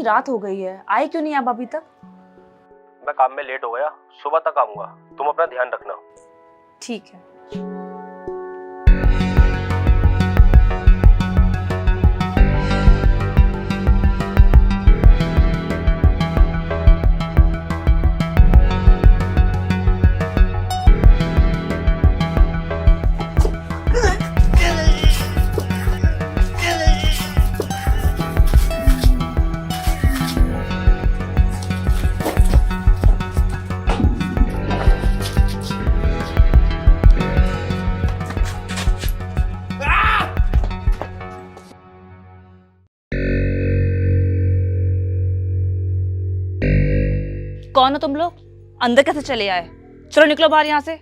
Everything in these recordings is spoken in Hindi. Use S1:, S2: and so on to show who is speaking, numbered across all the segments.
S1: रात हो गई है, आए क्यों नहीं आप अभी तक?
S2: मैं काम में लेट हो गया, सुबह तक आऊंगा। तुम अपना ध्यान रखना।
S1: ठीक है। कौन हो तुम लोग? अंदर कैसे चले आए? चलो निकलो बाहर यहाँ से।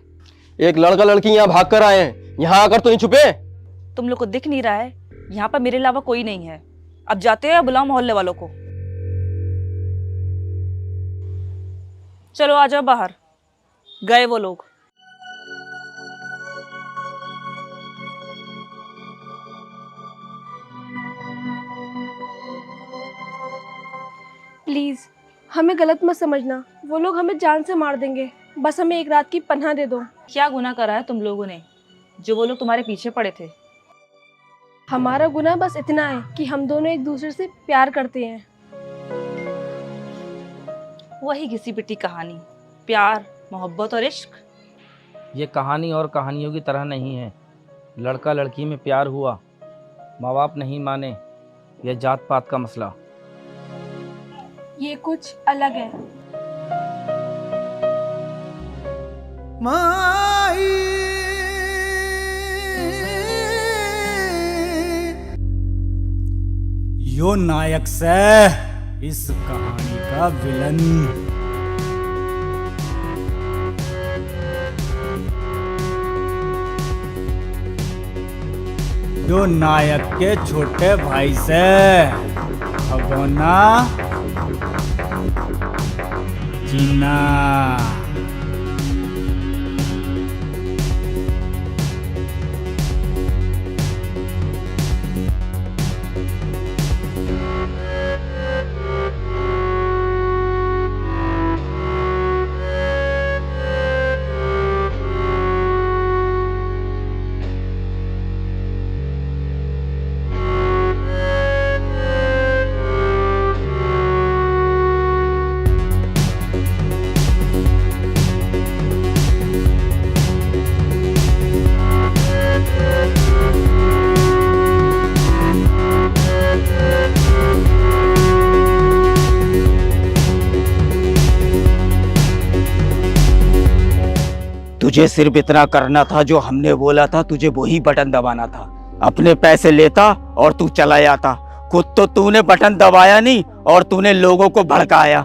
S2: एक लड़का लड़की यहाँ भाग कर आए हैं, यहाँ आकर तो नहीं छुपे?
S1: तुम लोग को दिख नहीं रहा है यहाँ पर मेरे अलावा कोई नहीं है? अब जाते हैं या बुलाओ मोहल्ले वालों को? चलो आ जाओ बाहर। गए वो लोग।
S3: प्लीज़ हमें गलत मत समझना, वो लोग हमें जान से मार देंगे। बस हमें एक रात की पनाह दे दो।
S1: क्या गुनाह करा है तुम लोगों ने जो वो लोग तुम्हारे पीछे पड़े थे?
S3: हमारा गुनाह बस इतना है कि हम दोनों एक दूसरे से प्यार करते हैं।
S1: वही घिसी पिटी कहानी, प्यार मोहब्बत और इश्क।
S4: ये कहानी और कहानियों की तरह नहीं है। लड़का लड़की में प्यार हुआ, माँ बाप नहीं माने, यह जात पात का मसला।
S3: ये कुछ अलग है।
S5: माई यो नायक से इस कहानी का विलन। यो नायक के छोटे भाई से भगोना जीना।
S6: तुझे सिर्फ इतना करना था, जो हमने बोला था तुझे वही बटन दबाना था। अपने पैसे लेता और तू चला जाता। खुद तो तूने बटन दबाया नहीं और तूने लोगों को भड़काया।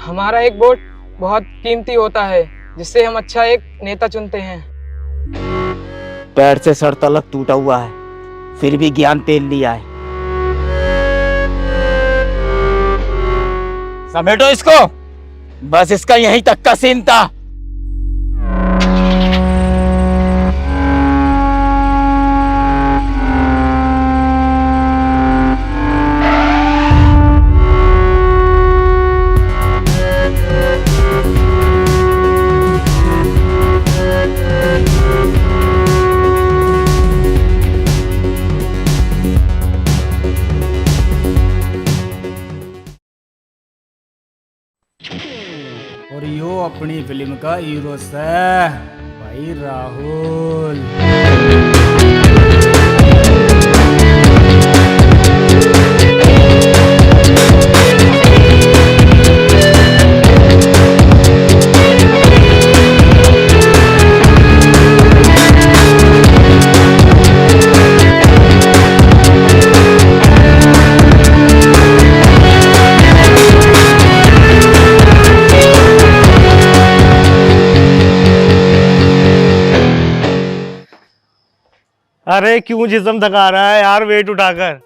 S7: हमारा एक वोट बहुत कीमती होता है, जिससे हम अच्छा एक नेता चुनते हैं।
S6: पैर से सर तलक टूटा हुआ है, फिर भी ज्ञान तेल लिया है। समेटो इसको। बस इसका यहीं तक का सीन था।
S5: और यो अपनी फिल्म का हीरो से भाई राहुल।
S8: अरे क्यों जिस्म थका रहा है यार वेट उठाकर।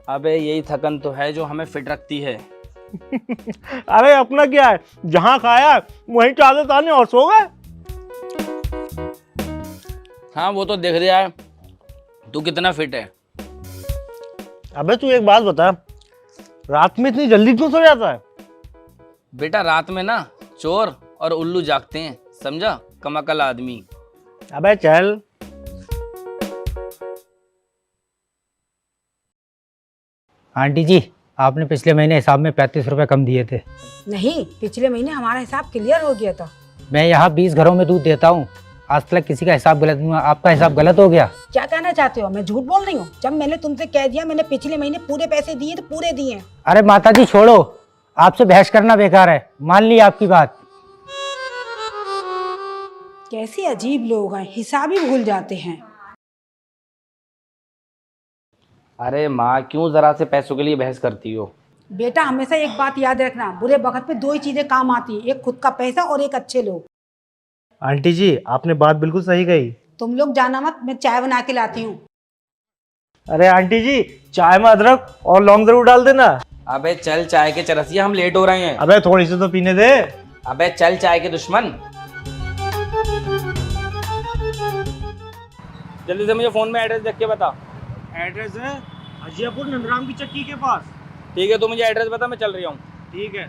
S4: अबे यही थकन तो है जो हमें फिट रखती है।
S8: अरे अपना क्या है, जहां खाया वहीं चादर ताने और सो गए।
S4: हाँ वो तो दिख रहा है तू कितना फिट है।
S8: अबे तू एक बात बता, रात में इतनी जल्दी क्यों सो जाता है?
S4: बेटा रात में ना चोर और उल्लू जागते हैं, समझा, कमाकल आदमी।
S8: अबे चल।
S9: आंटी जी, आपने पिछले महीने हिसाब में 35 रुपए कम दिए थे।
S10: नहीं, पिछले महीने हमारा हिसाब क्लियर हो गया था।
S9: मैं यहाँ 20 घरों में दूध देता हूँ, आज तक किसी का हिसाब गलत नहीं हुआ, आपका हिसाब गलत हो गया।
S10: क्या कहना चाहते हो? मैं झूठ बोल रही हूँ? जब मैंने तुमसे कह दिया मैंने पिछले महीने पूरे पैसे दिए तो पूरे दिए।
S9: अरे माता जी छोड़ो, आपसे बहस करना बेकार है, मान ली आपकी बात।
S10: कैसे अजीब लोग हैं, हिसाब ही भूल जाते हैं।
S4: अरे माँ क्यों जरा से पैसों के लिए बहस करती हो?
S10: बेटा हमेशा एक बात याद रखना, बुरे वक्त पे दो ही चीजें काम आती है, एक खुद का पैसा और एक अच्छे लोग।
S8: आंटी जी आपने बात बिल्कुल सही कही।
S10: तुम लोग जाना मत, मैं चाय बना के लाती हूँ।
S8: अरे आंटी जी चाय में अदरक और लौंग जरूर डाल देना।
S4: अबे चल चाय के चरसिया, हम लेट हो रहे हैं।
S8: अबे थोड़ी सी तो पीने दे।
S4: अबे चल चाय के दुश्मन। जल्दी से मुझे फोन में एड्रेस देख के बता।
S8: एड्रेस है हजियापुर नंदराम की चक्की के पास।
S4: ठीक है, तू मुझे एड्रेस बता, मैं चल रही हूँ।
S8: ठीक है।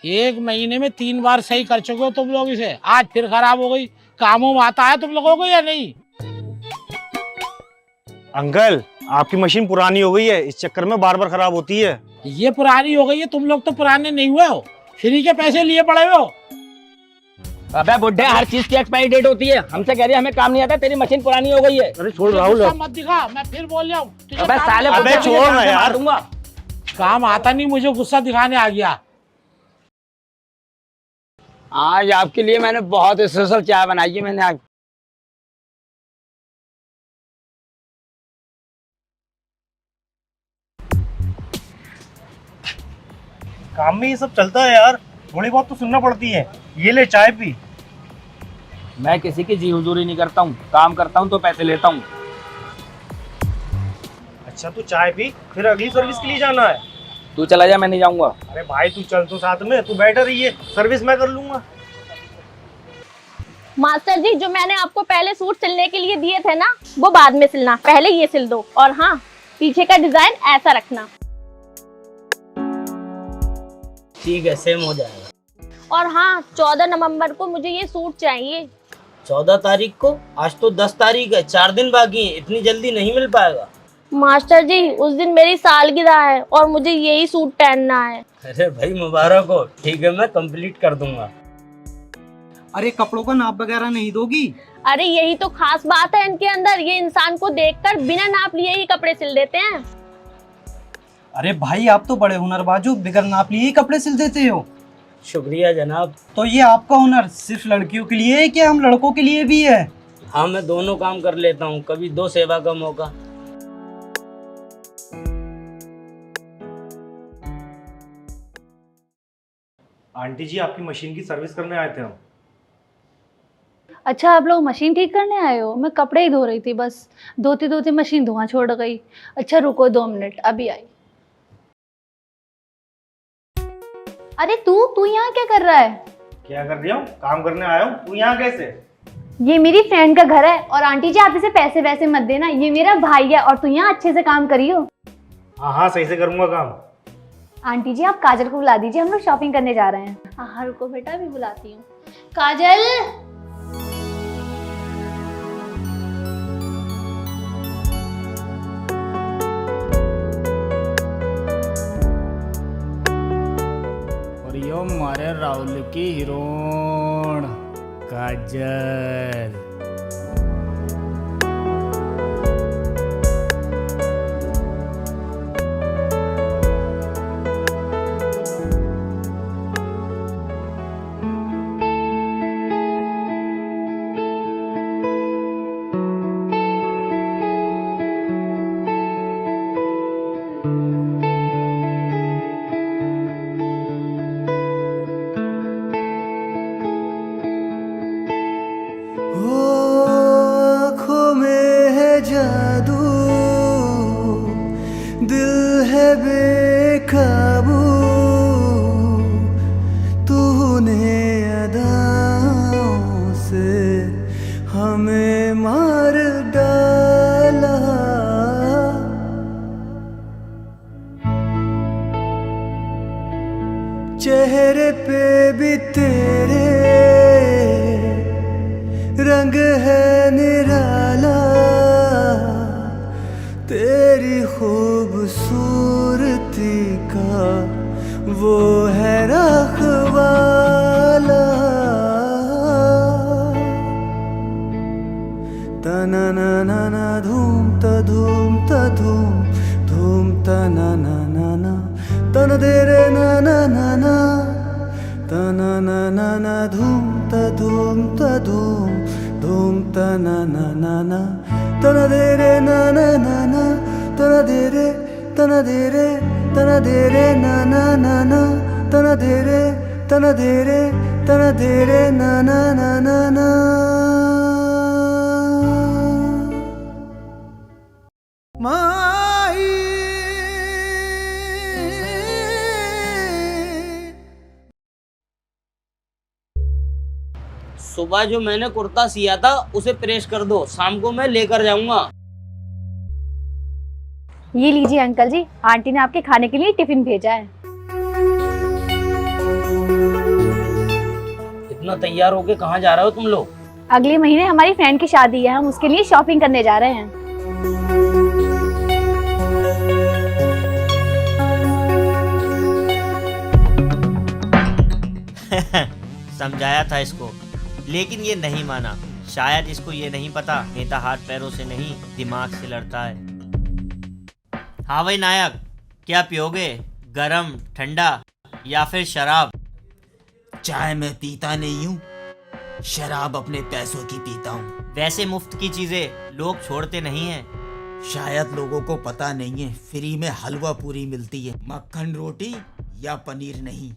S11: एक महीने में 3 बार सही कर चुके हो तुम लोग इसे, आज फिर खराब हो गई। कामों में आता है तुम लोगों को या नहीं?
S8: अंकल आपकी मशीन पुरानी हो गई है, इस चक्कर में बार बार खराब होती है।
S11: ये पुरानी हो गई है, तुम लोग तो पुराने नहीं हुए हो, फ्री के पैसे लिए पड़े हो।
S4: अबे बुड्ढे, हर चीज की एक्सपायरी डेट होती है, हमसे कह रही है हमें काम नहीं आता, तेरी मशीन पुरानी हो गई है।
S8: अरे छोड़ राहुल।
S11: गुस्सा मत दिखा, मैं फिर बोल रहा हूँ।
S4: अबे साले
S8: अबे छोड़ ना यार।
S11: काम आता नहीं, मुझे गुस्सा दिखाने आ गया।
S9: आज आपके लिए मैंने बहुत स्पेशल चाय बनाई है। मैंने आज
S8: काम में ये सब चलता है यार, थोड़ी बहुत तो सुनना पड़ती है। ये ले चाय पी।
S4: मैं किसी की जी हुजूरी नहीं करता हूँ, काम करता हूँ तो पैसे लेता हूँ।
S8: अच्छा तू चाय पी, फिर अगली सर्विस के लिए जाना है।
S4: तू चला जा, मैं नहीं जाऊंगा।
S8: अरे भाई तू चल तो साथ में, तू बैठा रहिए, सर्विस मैं कर लूंगा।
S12: मास्टर जी, जो मैंने आपको पहले सूट सिलने के लिए दिए थे ना, वो बाद में सिलना, पहले ये सिल दो। और हाँ, पीछे का डिजाइन ऐसा रखना।
S9: ठीक है, सेम हो जाएगा।
S12: और हाँ, 14 नवंबर को मुझे ये सूट चाहिए।
S9: 14 तारीख को? आज तो 10 तारीख है, 4 दिन बाकी है, इतनी जल्दी नहीं मिल पाएगा।
S12: मास्टर जी, उस दिन मेरी सालगिरह है और मुझे यही सूट पहनना है।
S9: अरे भाई मुबारक हो। ठीक है, मैं कंप्लीट कर दूंगा।
S5: अरे कपड़ों का नाप वगैरह नहीं दोगी?
S12: अरे यही तो खास बात है इनके अंदर, ये इंसान को देखकर बिना नाप लिए ही कपड़े सिल देते हैं।
S5: अरे भाई आप तो बड़े हुनरबाज हो, बिगर नाप लिए ही कपड़े सिल देते हो।
S9: शुक्रिया जनाब।
S5: तो ये आपका हुनर सिर्फ लड़कियों के लिए है क्या हम लड़कों के लिए भी है?
S9: हाँ, मैं दोनों काम कर लेता हूँ, कभी दो सेवा का मौका।
S8: आंटी जी आपकी मशीन की सर्विस करने आए थे हम।
S13: अच्छा, आप लोग मशीन ठीक करने आए हो? मैं कपड़े ही धो रही थी, बस धोती धोती मशीन धुआं छोड़ गई। अच्छा रुको 2 मिनट, अभी आई। अरे तू यहाँ क्या कर रहा है?
S8: क्या कर रही हूँ? काम करने आया हूँ। तू यहाँ कैसे?
S13: ये मेरी फ्रेंड का घर है। और आंटी जी आप इसे पैसे वैसे मत देना, ये मेरा भाई है और तू यहाँ अच्छे से काम करियो।
S8: हाँ हाँ सही से करूँगा काम।
S13: आंटी जी आप काजल को बुला दीजिए, हम लोग शॉपिंग करने जा रहे हैं। हाँ रुको बेटा, अभी बुलाती हूँ। काजल,
S5: और यो मारे राहुल की हीरोइन काजल।
S6: ओ
S14: बेकाबू तूने अदाओं से हमें मार डाला। चेहरे पे भी तेरे रंग है निराला, तेरी खूबसूरती का वो है रखवाला। तना ना ना ना धूम ता धूम ता धूम धूम तना ना ना ना तना दे रे ना ना ना ना तना ना ना ना धूम ता धूम ता धूम धूम तना ना ना ना तना दे रे ना ना ना ना तना दे रे तना दे रे तना दे रे ना ना ना ना तना दे रे तना दे रे तना दे रे ना ना ना ना ना। माई
S9: सुबह जो मैंने कुर्ता सिया था उसे प्रेस कर दो, शाम को मैं लेकर जाऊंगा।
S13: ये लीजिए अंकल जी, आंटी ने आपके खाने के लिए टिफिन भेजा है।
S9: इतना तैयार होके कहाँ जा रहे हो तुम लोग?
S13: अगले महीने हमारी फ्रेंड की शादी है, हम उसके लिए शॉपिंग करने जा रहे हैं।
S15: समझाया था इसको, लेकिन ये नहीं माना। शायद इसको ये नहीं पता नेता हाथ पैरों से नहीं दिमाग से लड़ता है। हाँ भाई नायक, क्या पियोगे? गरम, ठंडा या फिर शराब?
S6: चाय मैं पीता नहीं हूँ, शराब अपने पैसों की पीता हूँ।
S15: वैसे मुफ्त की चीजें लोग छोड़ते नहीं हैं।
S6: शायद लोगों को पता नहीं है, फ्री में हलवा पूरी मिलती है, मक्खन रोटी या पनीर नहीं।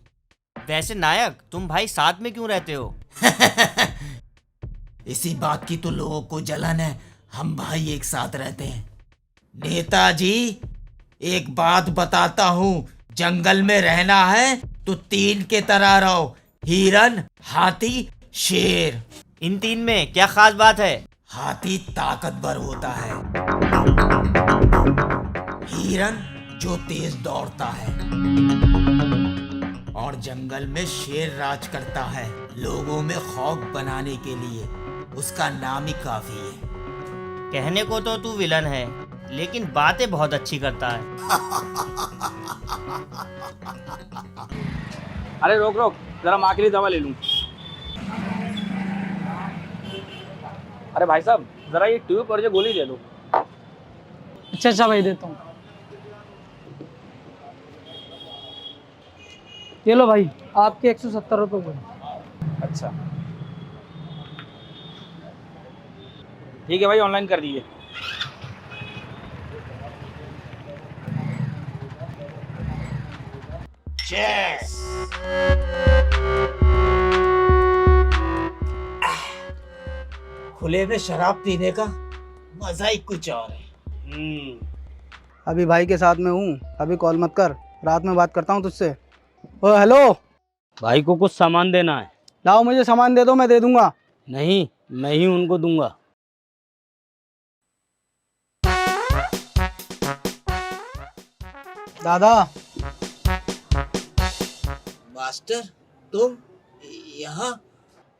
S15: वैसे नायक, तुम भाई साथ में क्यों रहते हो?
S6: इसी बात की तो लोगों को जलन है, हम भाई एक साथ रहते हैं। नेताजी, एक बात बताता हूँ, जंगल में रहना है तो 3 के तरह रहो, हिरन, हाथी, शेर।
S15: इन 3 में क्या खास बात है?
S6: हाथी ताकतवर होता है, हिरन जो तेज दौड़ता है, और जंगल में शेर राज करता है, लोगों में खौफ बनाने के लिए। उसका नाम ही काफी है।
S15: कहने को तो तू विलन है, लेकिन बातें बहुत अच्छी करता है।
S4: अरे रोक रोक, जरा माँ के लिए दवा ले लूं। अरे भाई साहब, जरा ये ट्यूब और ये गोली दे दो।
S7: अच्छा भाई, देता हूँ। ये लो भाई, आपके 170 रुपये हुए।
S4: अच्छा ठीक है भाई, ऑनलाइन कर दीजिए।
S6: खुले में शराब पीने का मजा ही कुछ और है।
S14: अभी भाई के साथ में हूँ, अभी कॉल मत कर, रात में बात करता हूँ तुझसे। ओ हेलो,
S9: भाई को कुछ सामान देना है।
S14: लाओ मुझे सामान दे दो, मैं दे दूंगा।
S9: नहीं, मैं ही उनको दूंगा।
S14: दादा।
S9: मास्टर, तुम यहाँ?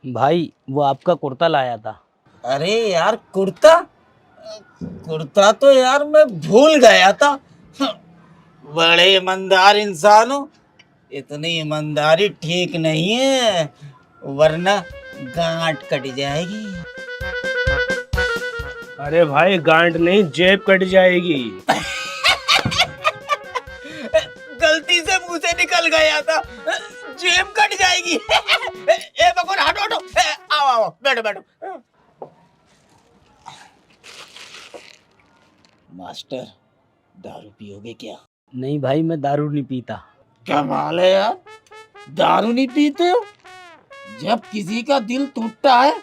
S9: भाई, वो आपका कुर्ता लाया था।
S6: अरे यार, कुर्ता तो यार मैं भूल गया था। बड़े ईमानदार इंसान हो, इतनी ईमानदारी ठीक नहीं है, वरना गांठ कट जाएगी।
S2: अरे भाई, गांठ नहीं, जेब कट जाएगी।
S6: गलती से मुंह से निकल गया था, जेब कट जाएगी। ए बकुर, हटो हटो, आओ आओ, बैठो बैठो। मास्टर, दारू पियोगे क्या?
S9: नहीं भाई, मैं दारू नहीं पीता।
S6: कमाल है यार, दारू नहीं पीते हो? जब किसी का दिल टूटता है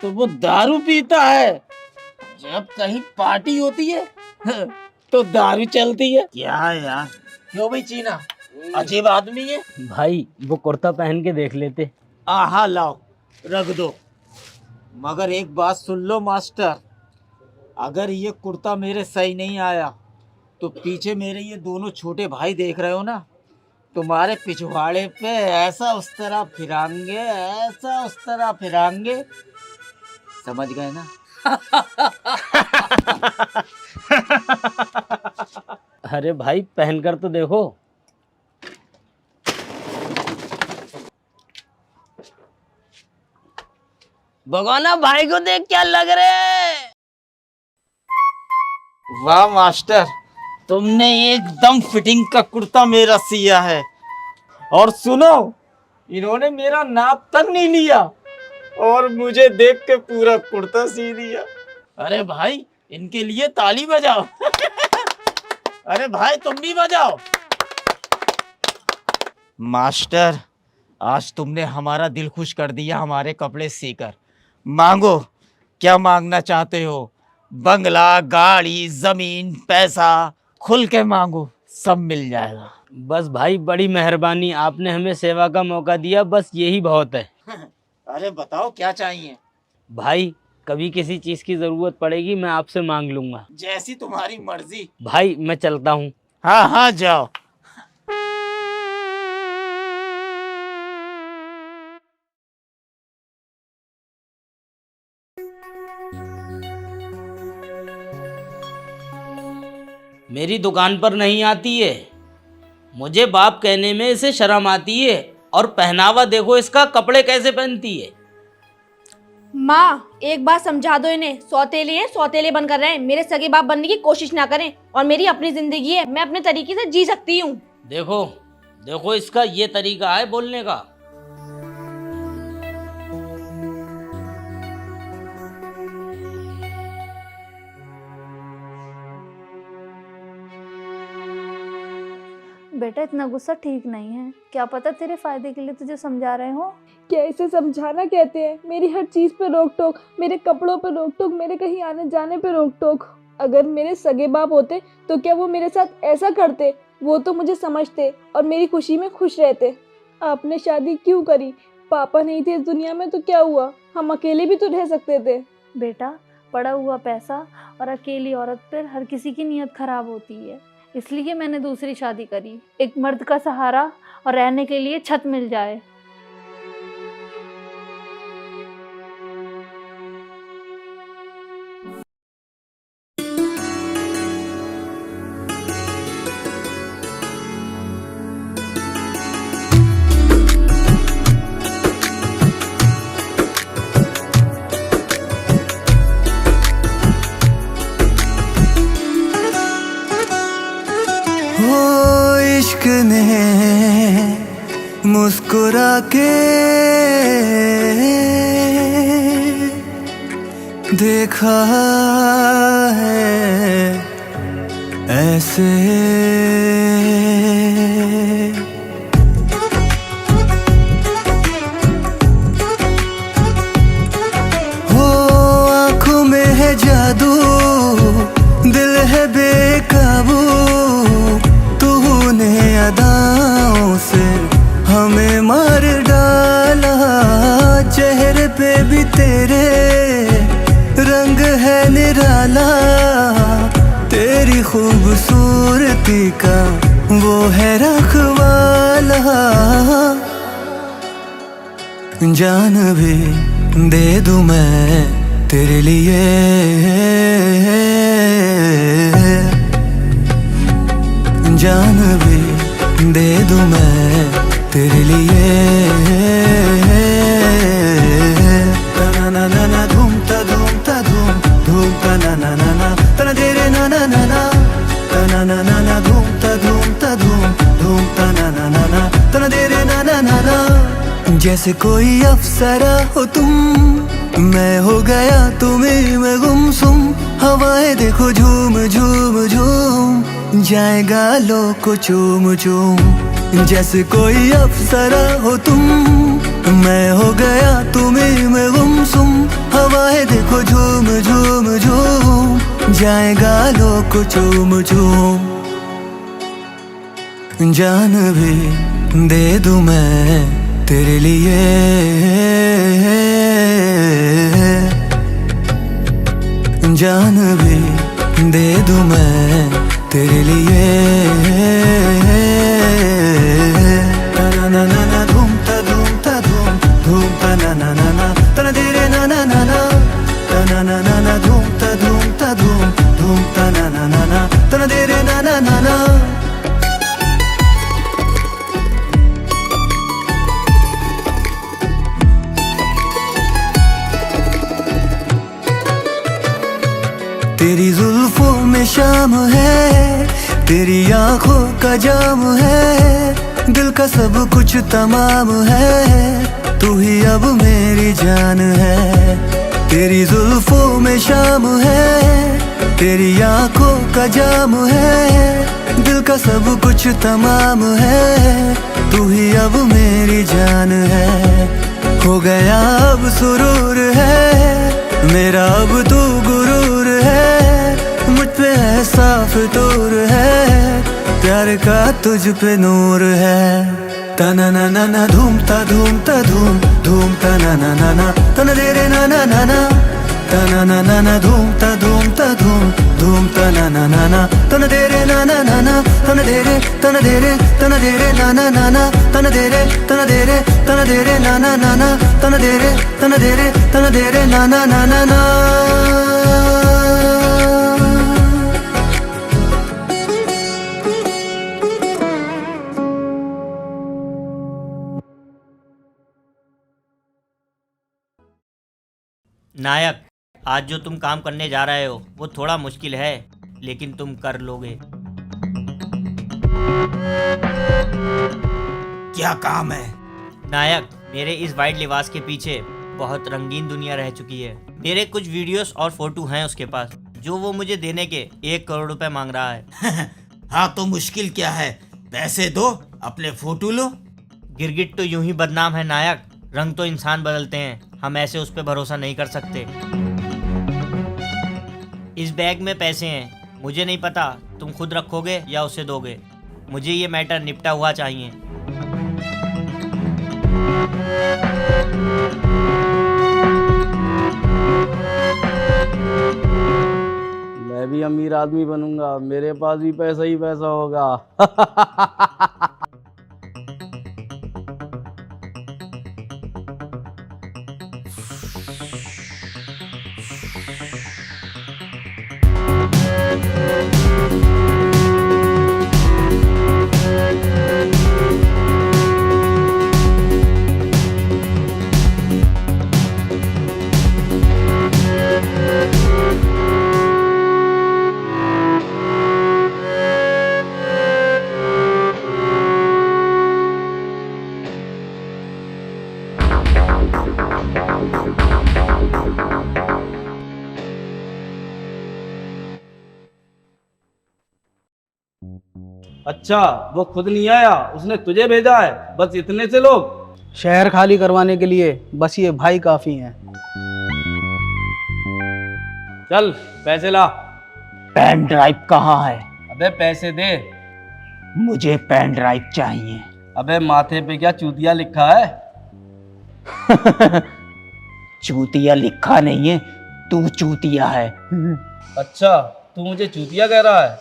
S6: तो वो दारू पीता है, जब कहीं पार्टी होती है तो दारू चलती है। क्या यार, क्यों भाई चीना, अजीब आदमी है।
S9: भाई वो कुर्ता पहन के देख लेते।
S6: आहा लाओ रख दो, मगर एक बात सुन लो मास्टर, अगर ये कुर्ता मेरे सही नहीं आया तो पीछे मेरे ये दोनों छोटे भाई देख रहे हो ना, तुम्हारे पिछवाड़े पे ऐसा उस तरह फिरांगे, ऐसा उस तरह फिरांगे, समझ गए ना।
S9: अरे भाई पहन कर तो देखो।
S6: भगवाना भाई को देख क्या लग रहे। वाह मास्टर, तुमने एकदम फिटिंग का कुर्ता मेरा सिया है। और सुनो, इन्होंने मेरा नाप तक नहीं लिया और मुझे देख के पूरा कुर्ता सी दिया। अरे भाई इनके लिए ताली बजाओ। अरे भाई तुम भी बजाओ। मास्टर, आज तुमने हमारा दिल खुश कर दिया हमारे कपड़े सीकर। मांगो, क्या मांगना चाहते हो? बंगला, गाड़ी, जमीन, पैसा, खुल के मांगो, सब मिल जाएगा।
S9: बस भाई बड़ी मेहरबानी, आपने हमें सेवा का मौका दिया, बस यही बहुत है।
S6: अरे बताओ क्या चाहिए?
S9: भाई कभी किसी चीज की जरूरत पड़ेगी मैं आपसे मांग लूंगा।
S6: जैसी तुम्हारी मर्जी।
S9: भाई मैं चलता हूँ।
S6: हाँ हाँ जाओ।
S9: मेरी दुकान पर नहीं आती है, मुझे बाप कहने में इसे शर्म आती है। और पहनावा देखो इसका, कपड़े कैसे पहनती है।
S3: माँ एक बात समझा दो इन्हें, सौतेले हैं, सौतेले बनकर रहें, मेरे सगे बाप बनने की कोशिश ना करें। और मेरी अपनी जिंदगी है, मैं अपने तरीके से जी सकती हूँ।
S9: देखो देखो इसका ये तरीका है बोलने का।
S13: बेटा इतना गुस्सा ठीक नहीं है, क्या पता तेरे फायदे के लिए तुझे समझा रहे हो।
S3: क्या इसे समझाना कहते हैं? मेरी हर चीज पे रोक टोक, मेरे कपड़ों पे रोक टोक, मेरे कहीं आने जाने पे रोक टोक। अगर मेरे सगे बाप होते तो क्या वो मेरे साथ ऐसा करते? वो तो मुझे समझते और मेरी खुशी में खुश रहते। आपने शादी क्यों करी? पापा नहीं थे इस दुनिया में तो क्या हुआ, हम अकेले भी तो रह सकते थे।
S13: बेटा पड़ा हुआ पैसा और अकेली औरत पर हर किसी की नीयत खराब होती है, इसलिए मैंने दूसरी शादी करी। एक मर्द का सहारा और रहने के लिए छत मिल जाए।
S14: इश्क ने मुस्कुरा के देखा है ऐसे, हो आँखों में है जादू, दिल है बेकाबू, तूने अदाओं से हमें मार डाला। चेहरे पे भी तेरे रंग है निराला, तेरी खूबसूरती का वो है रखवाला। जान भी दे दूं मैं तेरे लिए, जान भी दे दूं मैं तेरे लिए। ना ना ना ना धूम ता धूम ता धूम, धूम ता ना ना ना ना, तना तेरे ना ना ना ना, तना ना ना ना धूम ता धूम ता धूम, धूम ता ना ना ना ना, तना तेरे ना ना ना ना। जैसे कोई अप्सरा हो तुम, मैं हो गया तुम्हें में गुमसुम। हवाएं देखो झूम झूम झूम, जाएगा लो को चूम चूम। जैसे कोई अप्सरा हो तुम, मैं हो गया तुम्हें में गुमसुम। हवाएं देखो झूम झूम झूम, जाएगा लो को चूम चूम। जान भी दे दूं मैं तेरे लिए, जान भी दे दूं मैं तेरे लिए। ना ना ना ना धूम ता धूम ता धूम धूम ता ना ना ना ना तना दे रे ना ना ना ना तना ना ना ना धूम ता धूम ता धूम धूम ता ना ना ना ना तना दे रे ना ना ना ना। तेरी जुल्फों में शाम है, तेरी आंखों का जाम है, दिल का सब कुछ तमाम है, तू ही अब मेरी जान है। तेरी जुल्फों में शाम है, तेरी आंखों का जाम है, दिल का सब कुछ तमाम है, तू ही अब मेरी जान है। हो गया अब सुरूर है मेरा, अब तू गुरूर है, मुझ पे है साफ तूर है, प्यार का तुझ पे नूर है। तना ना ना ना धूम ता धूम ता धूम धूम ता ना ना ना ना तना दे रे ना ना ना ना तना ना ना ना धूम ता धूम ता धूम धूम ता ना ना ना ना तना दे रे ना ना ना ना तना दे रे तना दे रे तना दे रे ना ना ना ना तना दे रे तना दे रे तना दे रे ना ना ना ना तना दे रे तना दे रे तना दे रे ना ना ना ना ना।
S15: नायक, आज जो तुम काम करने जा रहे हो वो थोड़ा मुश्किल है, लेकिन तुम कर लोगे।
S6: क्या काम है?
S15: नायक, मेरे इस वाइट लिबास के पीछे बहुत रंगीन दुनिया रह चुकी है। मेरे कुछ वीडियोस और फोटो हैं उसके पास, जो वो मुझे देने के 1 करोड़ रुपए मांग रहा है।
S9: हाँ तो मुश्किल क्या है, पैसे दो, अपने फोटो लो।
S15: गिरगिट तो यूं ही बदनाम है नायक, रंग तो इंसान बदलते हैं, हम ऐसे उस पर भरोसा नहीं कर सकते। इस बैग में पैसे हैं, मुझे नहीं पता तुम खुद रखोगे या उसे दोगे, मुझे ये मैटर निपटा हुआ चाहिए।
S4: मैं भी अमीर आदमी बनूंगा, मेरे पास भी पैसा ही पैसा होगा। अच्छा, वो खुद नहीं आया, उसने तुझे भेजा है, बस इतने से लोग?
S5: शहर खाली करवाने के लिए बस ये भाई काफी हैं।
S4: चल पैसे ला।
S6: पेन ड्राइव कहाँ है?
S4: अबे पैसे दे।
S6: मुझे पेन ड्राइव चाहिए।
S4: अबे माथे पे क्या चूतिया लिखा है?
S6: चूतिया लिखा नहीं है, तू चूतिया है।
S4: अच्छा, तू मुझे चूतिया कह रहा है?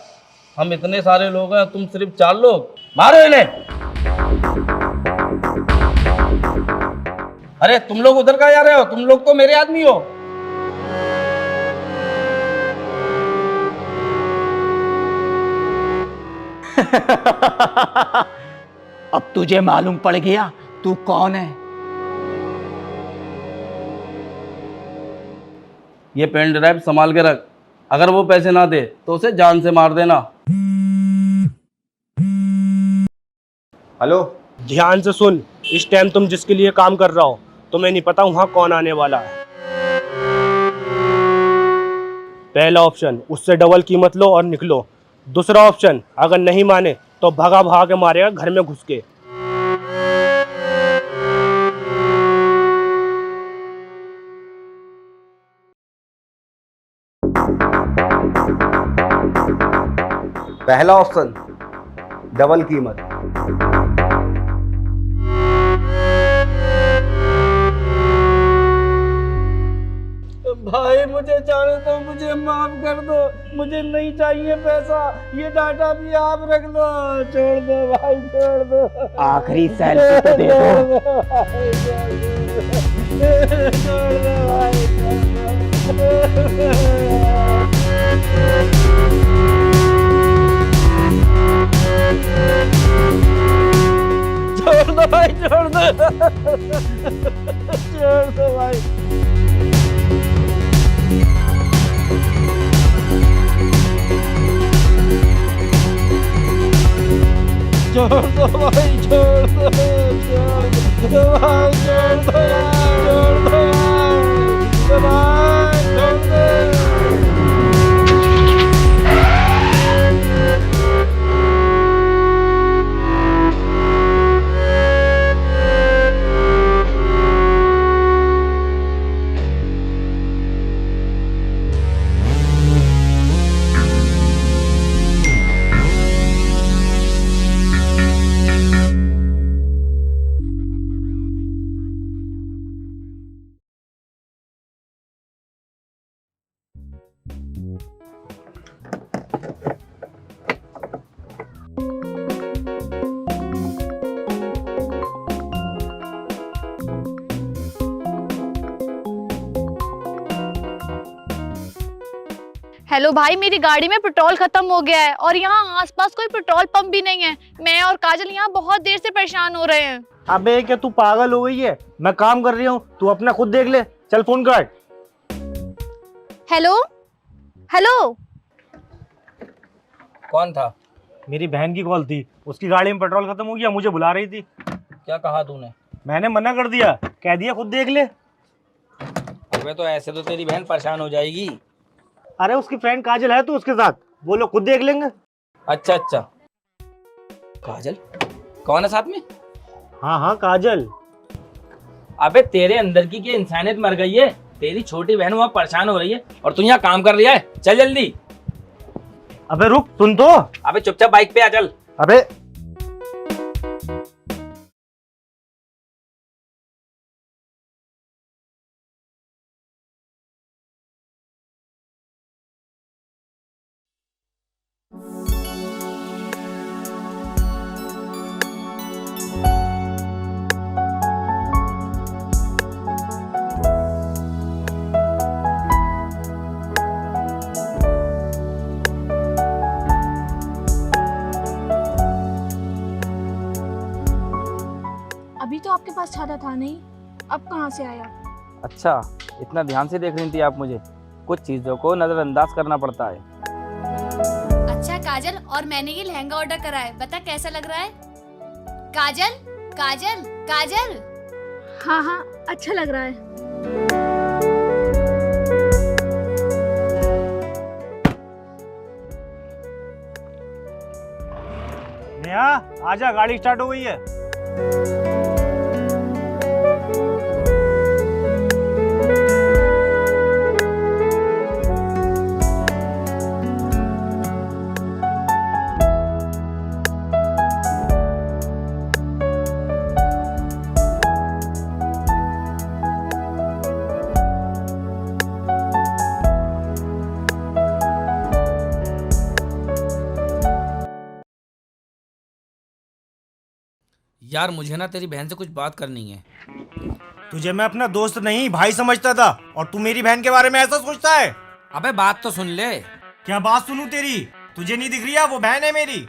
S4: हम इतने सारे लोग हैं, तुम सिर्फ 4 लोग। मारो इन्हें। अरे तुम लोग उधर कहाँ जा रहे हो? तुम लोग तो मेरे आदमी हो।
S6: अब तुझे मालूम पड़ गया तू कौन है?
S4: ये पेन ड्राइव संभाल के रख, अगर वो पैसे ना दे तो उसे जान से मार देना।
S8: हेलो, ध्यान से सुन, इस टाइम तुम जिसके लिए काम कर रहा हो तुम्हें नहीं पता वहां कौन आने वाला है। पहला ऑप्शन, उससे डबल कीमत लो और निकलो। दूसरा ऑप्शन, अगर नहीं माने तो भगा भगा के मारेगा घर में घुस के।
S2: पहला ऑप्शन, डबल कीमत।
S5: भाई मुझे जाने दो, मुझे माफ कर दो, मुझे नहीं चाहिए पैसा, ये डाटा भी आप रख लो। छोड़ दो भाई, छोड़ दो।
S6: आखिरी सैलरी तो दे दो।
S5: छोड़ दो भाई, छोड़ दो भाई, छोड़ दो, छोड़ दो भाई। छोड़ दो भाई, छोड़ दो, छोड़ दो भाई, छोड़ दो यार, छोड़ दो यार, भाई छोड़ दो।
S13: हेलो भाई, मेरी गाड़ी में पेट्रोल खत्म हो गया है और यहाँ आसपास कोई पेट्रोल पंप भी नहीं है। मैं और काजल यहाँ बहुत देर से परेशान हो रहे हैं।
S8: अबे क्या तू पागल हो गई है? मैं काम कर रही हूँ, तू अपना खुद देख ले। चल फोन काट।
S13: Hello hello.
S4: कौन था?
S8: मेरी बहन की कॉल थी, उसकी गाड़ी में पेट्रोल खत्म हो गया, मुझे बुला रही थी।
S4: क्या कहा तूने?
S8: मैंने मना कर दिया, कह दिया खुद देख ले।
S4: अबे तो ऐसे तो तेरी बहन परेशान हो जाएगी।
S8: अरे उसकी फ्रेंड काजल है तो उसके साथ, वो लोग खुद देख लेंगे।
S4: अच्छा अच्छा, काजल कौन है साथ में?
S8: हाँ हाँ काजल।
S4: अबे तेरे अंदर की क्या इंसानियत मर गई है? तेरी छोटी बहन वहाँ परेशान हो रही है और तू यहाँ काम कर लिया है। चल जल्दी।
S8: अबे रुक, सुन तो।
S4: अबे चुपचाप बाइक पे आ, चल।
S8: अबे
S3: अभी तो आपके पास छाता था नहीं, अब कहाँ से आया?
S4: अच्छा, इतना ध्यान से देख रही थी आप मुझे? कुछ चीजों को नजरअंदाज करना पड़ता है।
S13: अच्छा काजल, और मैंने ये लहंगा ऑर्डर करा है, बता कैसा लग रहा है? काजल काजल काजल।
S3: हाँ हाँ, अच्छा लग रहा है।
S8: नेहा आजा, गाड़ी स्टार्ट हो गई है।
S4: यार मुझे ना तेरी बहन से कुछ बात करनी है।
S5: तुझे मैं अपना दोस्त नहीं भाई समझता था, और तू मेरी बहन के बारे में ऐसा सोचता है?
S4: अबे बात तो सुन ले।
S5: क्या बात सुनूं तेरी? तुझे नहीं दिख रही है वो बहन है मेरी?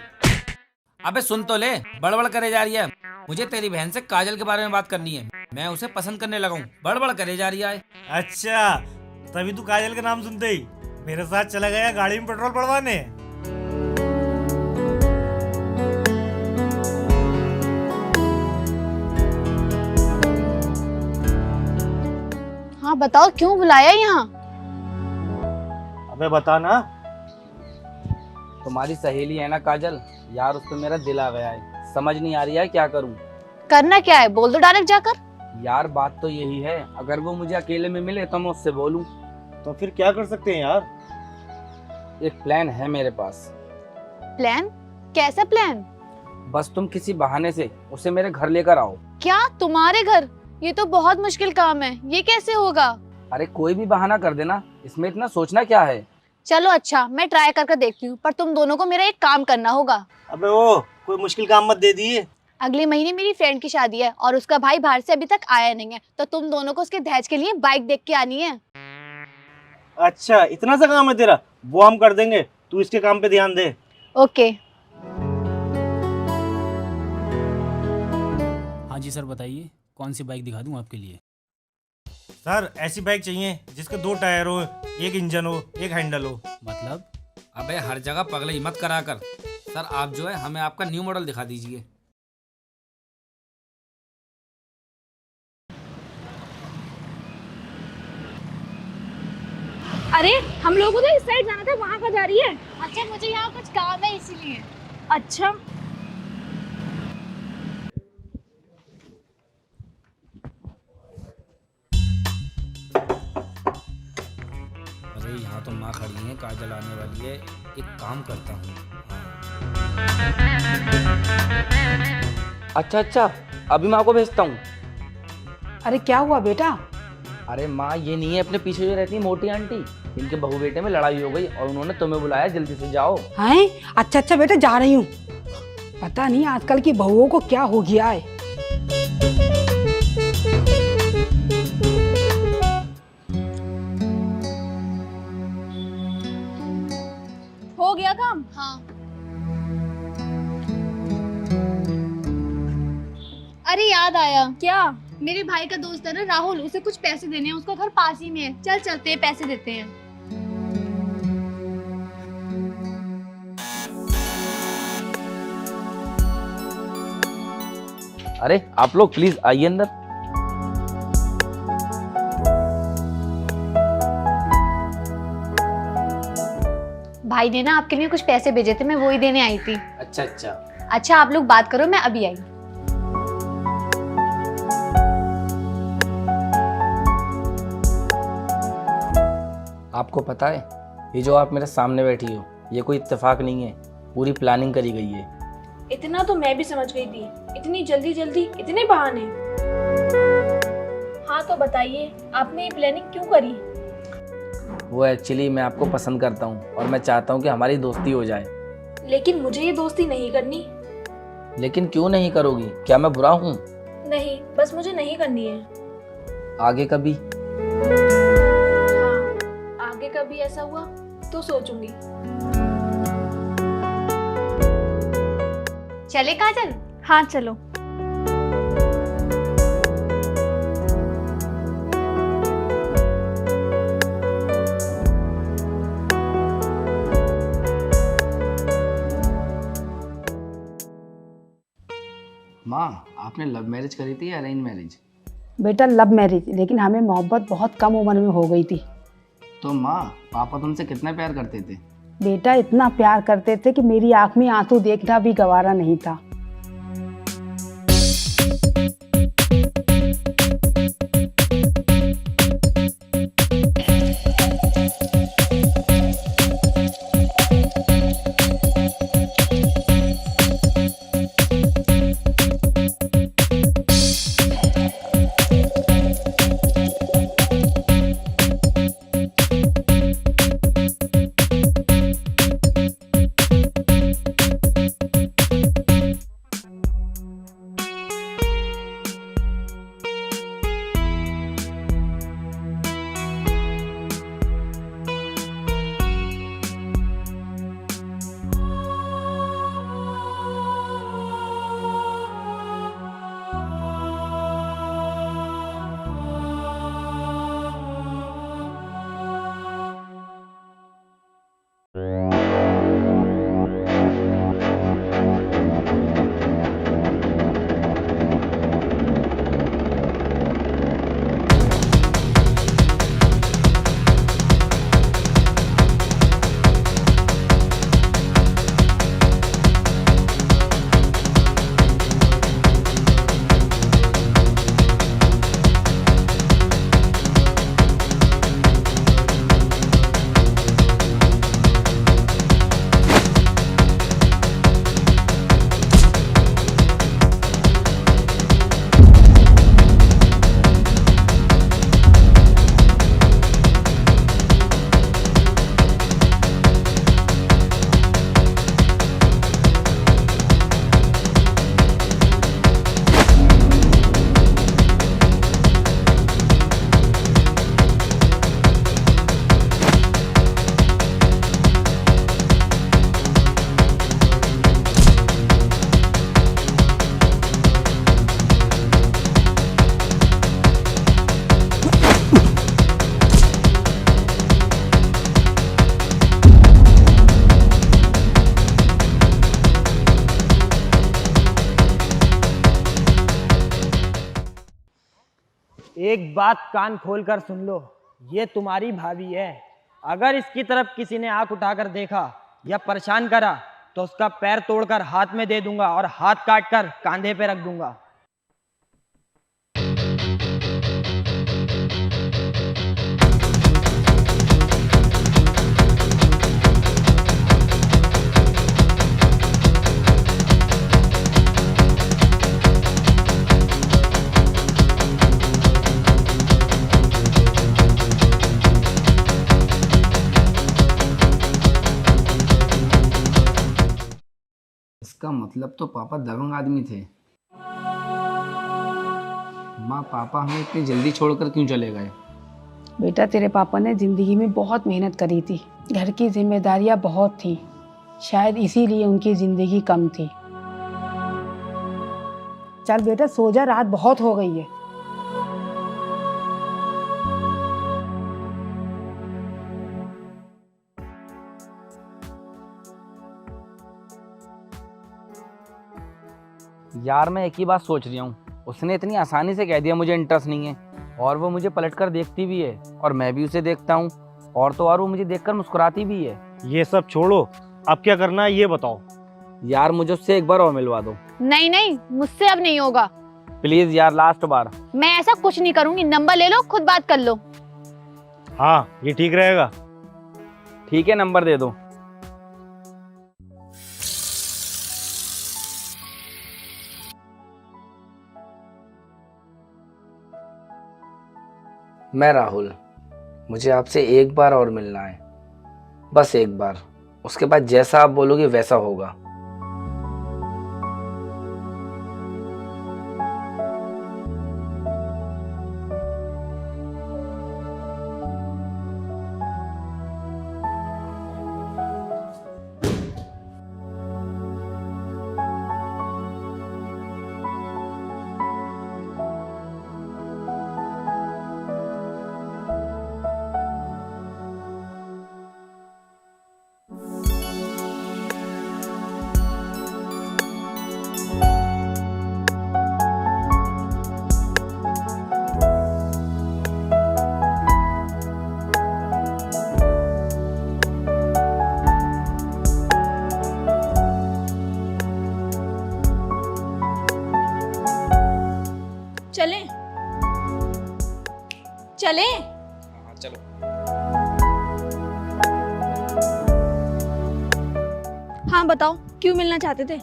S4: अबे सुन तो ले, बड़बड़ करे जा रही है। मुझे तेरी बहन से काजल के बारे में बात करनी है। मैं उसे पसंद करने लगा हूँ, बड़बड़ करे जा रही है।
S5: अच्छा, तभी तू काजल का नाम सुनते ही मेरे साथ चला गया गाड़ी में पेट्रोल पड़वाने।
S13: हाँ बताओ, क्यों बुलाया यहाँ?
S8: अबे बता ना।
S4: तुम्हारी सहेली है ना काजल, यार उस पर मेरा दिल आ गया है। समझ नहीं आ रही है क्या करूं।
S13: करना क्या है, बोल दो डायरेक्ट जाकर।
S4: यार बात तो यही है, अगर वो मुझे अकेले में मिले तो मैं उससे बोलूं।
S8: तो फिर क्या कर सकते हैं यार?
S4: एक प्लान है मेरे पास।
S13: प्लान? कैसा प्लान?
S4: बस तुम किसी बहाने से उसे मेरे घर लेकर आओ।
S13: क्या तुम्हारे घर? ये तो बहुत मुश्किल काम है, ये कैसे होगा?
S4: अरे कोई भी बहाना कर देना, इसमें इतना सोचना क्या है।
S13: चलो अच्छा, मैं ट्राई करके देखती हूँ, पर तुम दोनों को मेरा एक काम करना होगा।
S5: अबे वो कोई मुश्किल काम मत दे दिए।
S13: अगले महीने मेरी फ्रेंड की शादी है और उसका भाई बाहर से अभी तक आया नहीं है, तो तुम दोनों को उसके दहेज के लिए बाइक देख के आनी है।
S5: अच्छा इतना सा काम है तेरा, वो हम कर देंगे, तू इसके काम पे ध्यान दे।
S13: ओके।
S16: हाँ जी सर बताइए, कौन सी बाइक दिखा दूँ आपके लिए?
S5: सर ऐसी बाइक चाहिए जिसके 2 टायर हो, एक इंजन हो, एक हैंडल हो।
S16: मतलब?
S4: अबे हर जगह पगलई मत करा कर। सर आप जो है हमें आपका न्यू मॉडल दिखा दीजिए।
S12: अरे हम लोगों को तो इस साइड जाना था, वहाँ का जा रही है? अच्छा मुझे यहाँ कुछ काम है इसीलिए। अच्छा
S4: अरे यहाँ तो माँ खड़ी है, काजल आने वाली है। एक काम करता हूँ। अच्छा अच्छा, अभी माँ को भेजता हूँ।
S10: अरे क्या हुआ बेटा?
S4: अरे माँ ये नहीं है अपने पीछे जो रहती है मोटी आंटी, इनके बहू बेटे में लड़ाई हो गई और उन्होंने तुम्हें बुलाया, जल्दी से जाओ।
S10: हैं? अच्छा अच्छा बेटा, जा रही हूँ। पता नहीं आजकल की बहुओं को क्या हो गया है।
S12: हो गया काम? हाँ। अरे याद आया। क्या? मेरे भाई का दोस्त है ना राहुल, उसे कुछ पैसे देने हैं, उसका घर पास ही में है। चल चलते हैं, पैसे देते हैं।
S4: अरे आप लोग प्लीज आइए अंदर।
S13: भाई ने ना आपके लिए कुछ पैसे भेजे थे, मैं वो ही देने आई थी।
S4: अच्छा अच्छा।
S13: अच्छा आप लोग बात करो, मैं अभी आई।
S4: आपको पता है ये जो आप मेरे सामने बैठी हो, ये कोई इत्तेफाक नहीं है, पूरी प्लानिंग करी गई है।
S3: इतना तो मैं भी समझ गई थी, इतनी जल्दी जल्दी इतने बहाने। हाँ तो बताइए, आपने ये प्लानिंग क्यों करी?
S4: वो एक्चुअली मैं आपको पसंद करता हूँ और मैं चाहता हूँ कि हमारी दोस्ती हो जाए।
S3: लेकिन मुझे ये दोस्ती नहीं करनी।
S4: लेकिन क्यों नहीं करोगी? क्या मैं बुरा हूँ?
S3: नहीं, बस मुझे नहीं करनी है।
S4: आगे कभी?
S3: हाँ, आगे कभी ऐसा हुआ तो सोचूंगी।
S13: चले काजल?
S12: हाँ चलो।
S4: माँ आपने लव मैरिज करी थी या अरेंज मैरिज?
S10: बेटा लव मैरिज, लेकिन हमें मोहब्बत बहुत कम उम्र में हो गई थी।
S4: तो माँ पापा तुमसे कितना प्यार करते थे?
S10: बेटा इतना प्यार करते थे कि मेरी आंख में आंसू देखना भी गवारा नहीं था।
S5: एक बात कान खोल कर सुन लो, ये तुम्हारी भाभी है। अगर इसकी तरफ किसी ने आंख उठाकर देखा या परेशान करा तो उसका पैर तोड़कर हाथ में दे दूंगा और हाथ काटकर कांधे पे रख दूंगा।
S4: इसका मतलब तो पापा दबंग आदमी थे। माँ, पापा हमें इतनी जल्दी छोड़कर क्यों चले गए?
S10: बेटा, तेरे पापा ने जिंदगी में बहुत मेहनत करी थी, घर की जिम्मेदारियां बहुत थी, शायद इसीलिए उनकी जिंदगी कम थी। चल बेटा सो जा, रात बहुत हो गई है।
S4: यार मैं एक ही बात सोच रहा हूँ, उसने इतनी आसानी से कह दिया मुझे इंटरेस्ट नहीं है, और वो मुझे पलटकर देखती भी है और मैं भी उसे देखता हूँ, और तो और वो मुझे देखकर मुस्कुराती भी है।
S8: ये सब छोड़ो, अब क्या करना है ये बताओ।
S4: यार मुझे उससे एक बार और मिलवा दो।
S12: नहीं नहीं, मुझसे अब नहीं होगा।
S4: प्लीज यार, लास्ट बार।
S12: मैं ऐसा कुछ नहीं करूंगी, नंबर ले लो, खुद बात कर लो।
S8: हाँ, ये ठीक रहेगा।
S4: ठीक है, नंबर दे दो। मैं राहुल, मुझे आपसे एक बार और मिलना है, बस एक बार। उसके बाद जैसा आप बोलोगे वैसा होगा।
S3: चलें? चलें?
S4: हाँ चलो।
S3: हाँ बताओ, क्यों मिलना चाहते थे?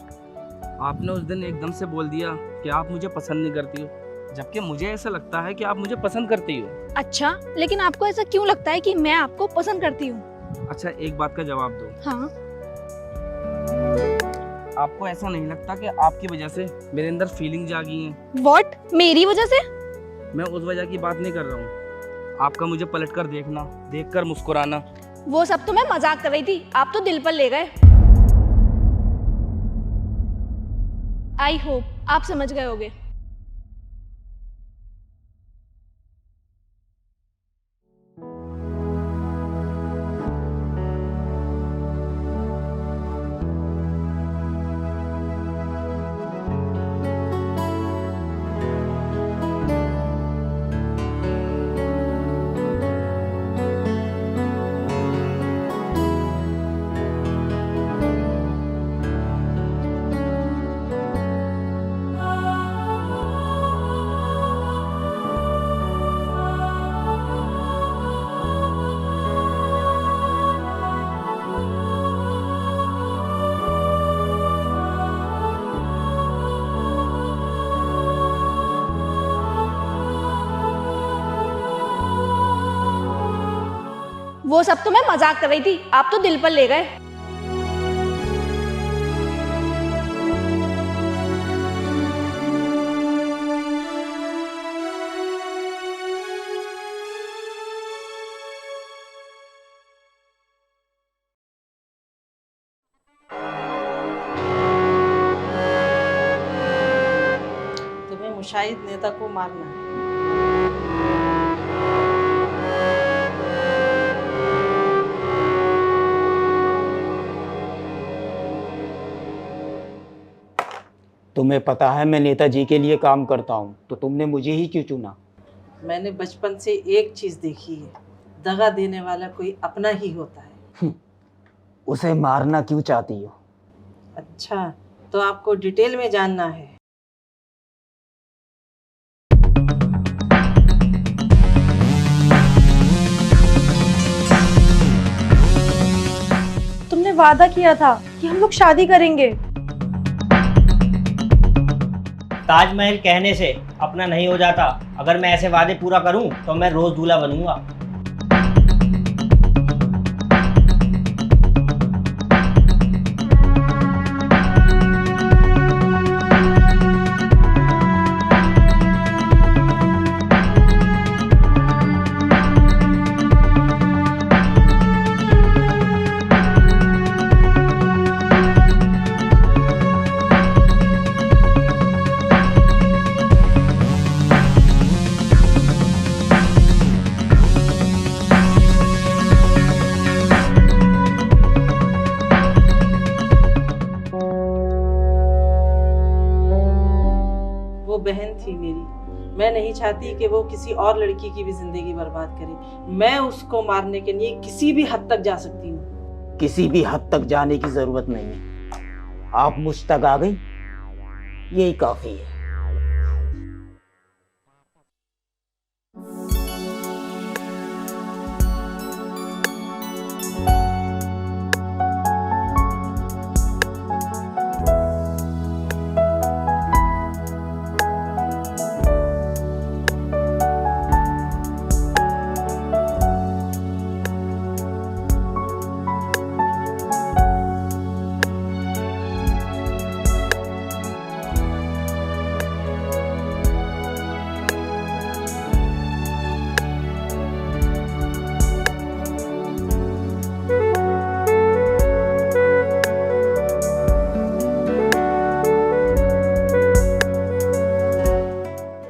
S4: आपने उस दिन एकदम से बोल दिया कि आप मुझे पसंद नहीं करती हो, जबकि मुझे ऐसा लगता है कि आप मुझे पसंद करती हो।
S3: अच्छा, लेकिन आपको ऐसा क्यों लगता है कि मैं आपको पसंद करती हूँ?
S4: अच्छा, एक बात का जवाब दो।
S3: हाँ।
S4: आपको ऐसा नहीं लगता कि आपकी वजह से मेरे अंदर फीलिंग जागी हैं?
S3: What? मेरी वजह से?
S4: मैं उस वजह की बात नहीं कर रहा हूँ, आपका मुझे पलटकर देखना, देखकर मुस्कुराना।
S3: वो सब तो मैं मजाक कर रही थी, आप तो दिल पर ले गए। आई होप आप समझ गए होगे। वो सब तो मैं मजाक कर रही थी, आप तो दिल पर ले गए।
S17: तुम्हें मुशाहिद नेता को मारना है।
S6: तुम्हें पता है मैं नेताजी के लिए काम करता हूँ, तो तुमने मुझे ही क्यों चुना?
S17: मैंने बचपन से एक चीज देखी है, दगा देने वाला कोई अपना ही होता है।
S6: उसे मारना क्यों चाहती हो?
S17: अच्छा, तो आपको डिटेल में जानना है।
S3: तुमने वादा किया था कि हम लोग शादी करेंगे।
S15: ताजमहल कहने से अपना नहीं हो जाता। अगर मैं ऐसे वादे पूरा करूं तो मैं रोज दूल्हा बनूंगा।
S17: वो बहन थी मेरी, मैं नहीं चाहती कि वो किसी और लड़की की भी जिंदगी बर्बाद करे। मैं उसको मारने के लिए किसी भी हद तक जा सकती हूँ।
S6: किसी भी हद तक जाने की जरूरत नहीं है। आप मुझ तक आ गई, यही काफी है।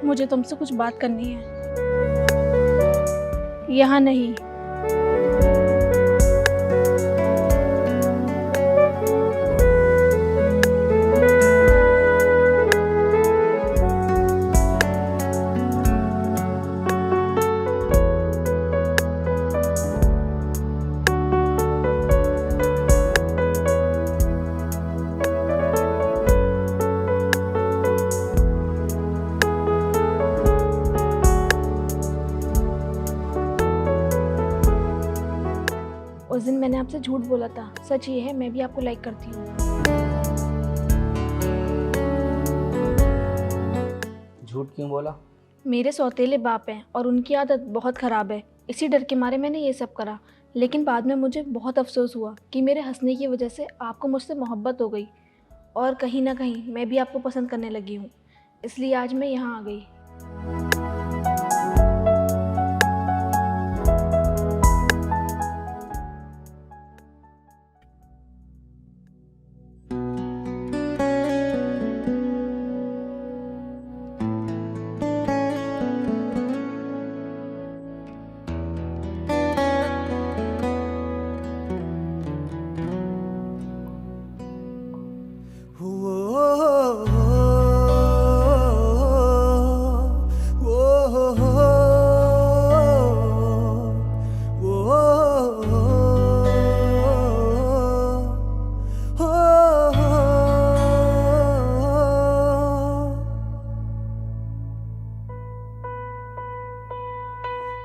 S3: मुझे तुमसे कुछ बात करनी है। यहाँ नहीं। उस दिन मैंने आपसे झूठ बोला था, सच ये है मैं भी आपको लाइक करती हूँ।
S4: झूठ क्यों बोला?
S3: मेरे सौतेले बाप हैं और उनकी आदत बहुत ख़राब है, इसी डर के मारे मैंने ये सब करा। लेकिन बाद में मुझे बहुत अफसोस हुआ कि मेरे हंसने की वजह से आपको मुझसे मोहब्बत हो गई और कहीं ना कहीं मैं भी आपको पसंद करने लगी हूँ। इसलिए आज मैं यहाँ आ गई।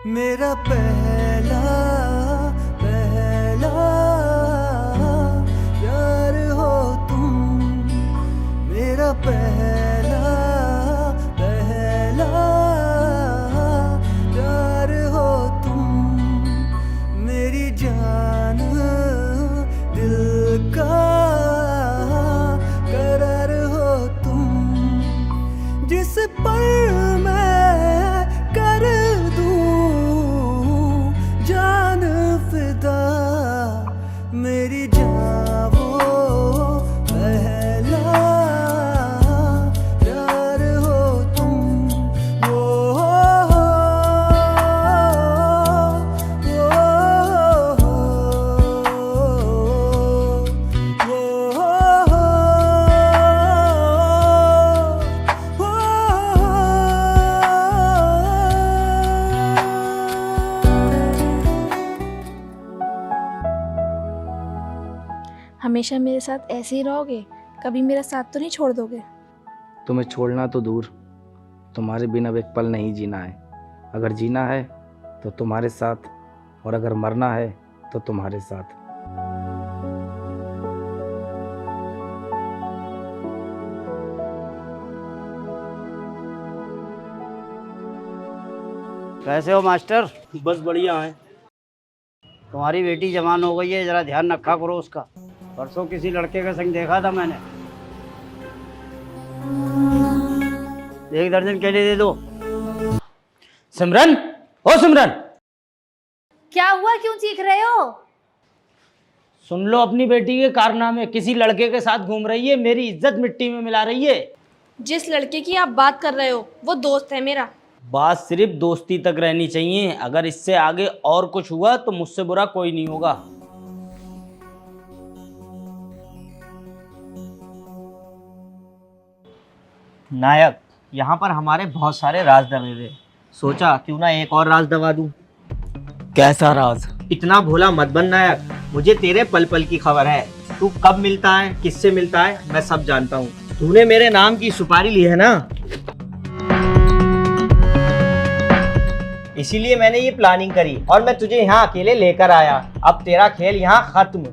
S14: मेरा पहला पहला प्यार हो तुम, मेरा पहला पहला प्यार हो तुम, मेरी जान दिल का करार हो तुम, जिस पर मैं कर जान फिदा, मेरी जान वो पहला प्यार हो तुम, वो
S13: हमेशा मेरे साथ ऐसे ही रहोगे? कभी मेरा साथ तो नहीं छोड़ दोगे?
S4: तुम्हें छोड़ना तो दूर, तुम्हारे बिना अब एक पल नहीं जीना है। अगर जीना है तो तुम्हारे साथ, और अगर मरना है तो तुम्हारे साथ।
S18: कैसे हो मास्टर?
S8: बस बढ़िया है।
S18: तुम्हारी बेटी जवान हो गई है, जरा ध्यान रखा करो उसका। परसों किसी लड़के के संग देखा था मैंने। 1 दर्जन केले दे दो।
S9: सिमरन, ओ सिमरन,
S13: क्या हुआ, क्यों चीख रहे हो?
S9: सुन लो अपनी बेटी के कारनामे। किसी लड़के के साथ घूम रही है, मेरी इज्जत मिट्टी में मिला रही है।
S13: जिस लड़के की आप बात कर रहे हो वो दोस्त है मेरा।
S9: बात सिर्फ दोस्ती तक रहनी चाहिए। अगर इससे आगे और कुछ हुआ तो मुझसे बुरा कोई नहीं होगा।
S15: नायक, यहाँ पर हमारे बहुत सारे राज दबे हुए। सोचा क्यों ना एक और राज दबा दूं।
S6: कैसा राज?
S15: इतना भोला मत बन नायक, मुझे तेरे पल पल की खबर है। तू कब मिलता है, किससे मिलता है, मैं सब जानता हूँ। तूने मेरे नाम की सुपारी ली है ना, इसीलिए मैंने ये प्लानिंग करी और मैं तुझे यहाँ अकेले लेकर आया। अब तेरा खेल यहाँ खत्म।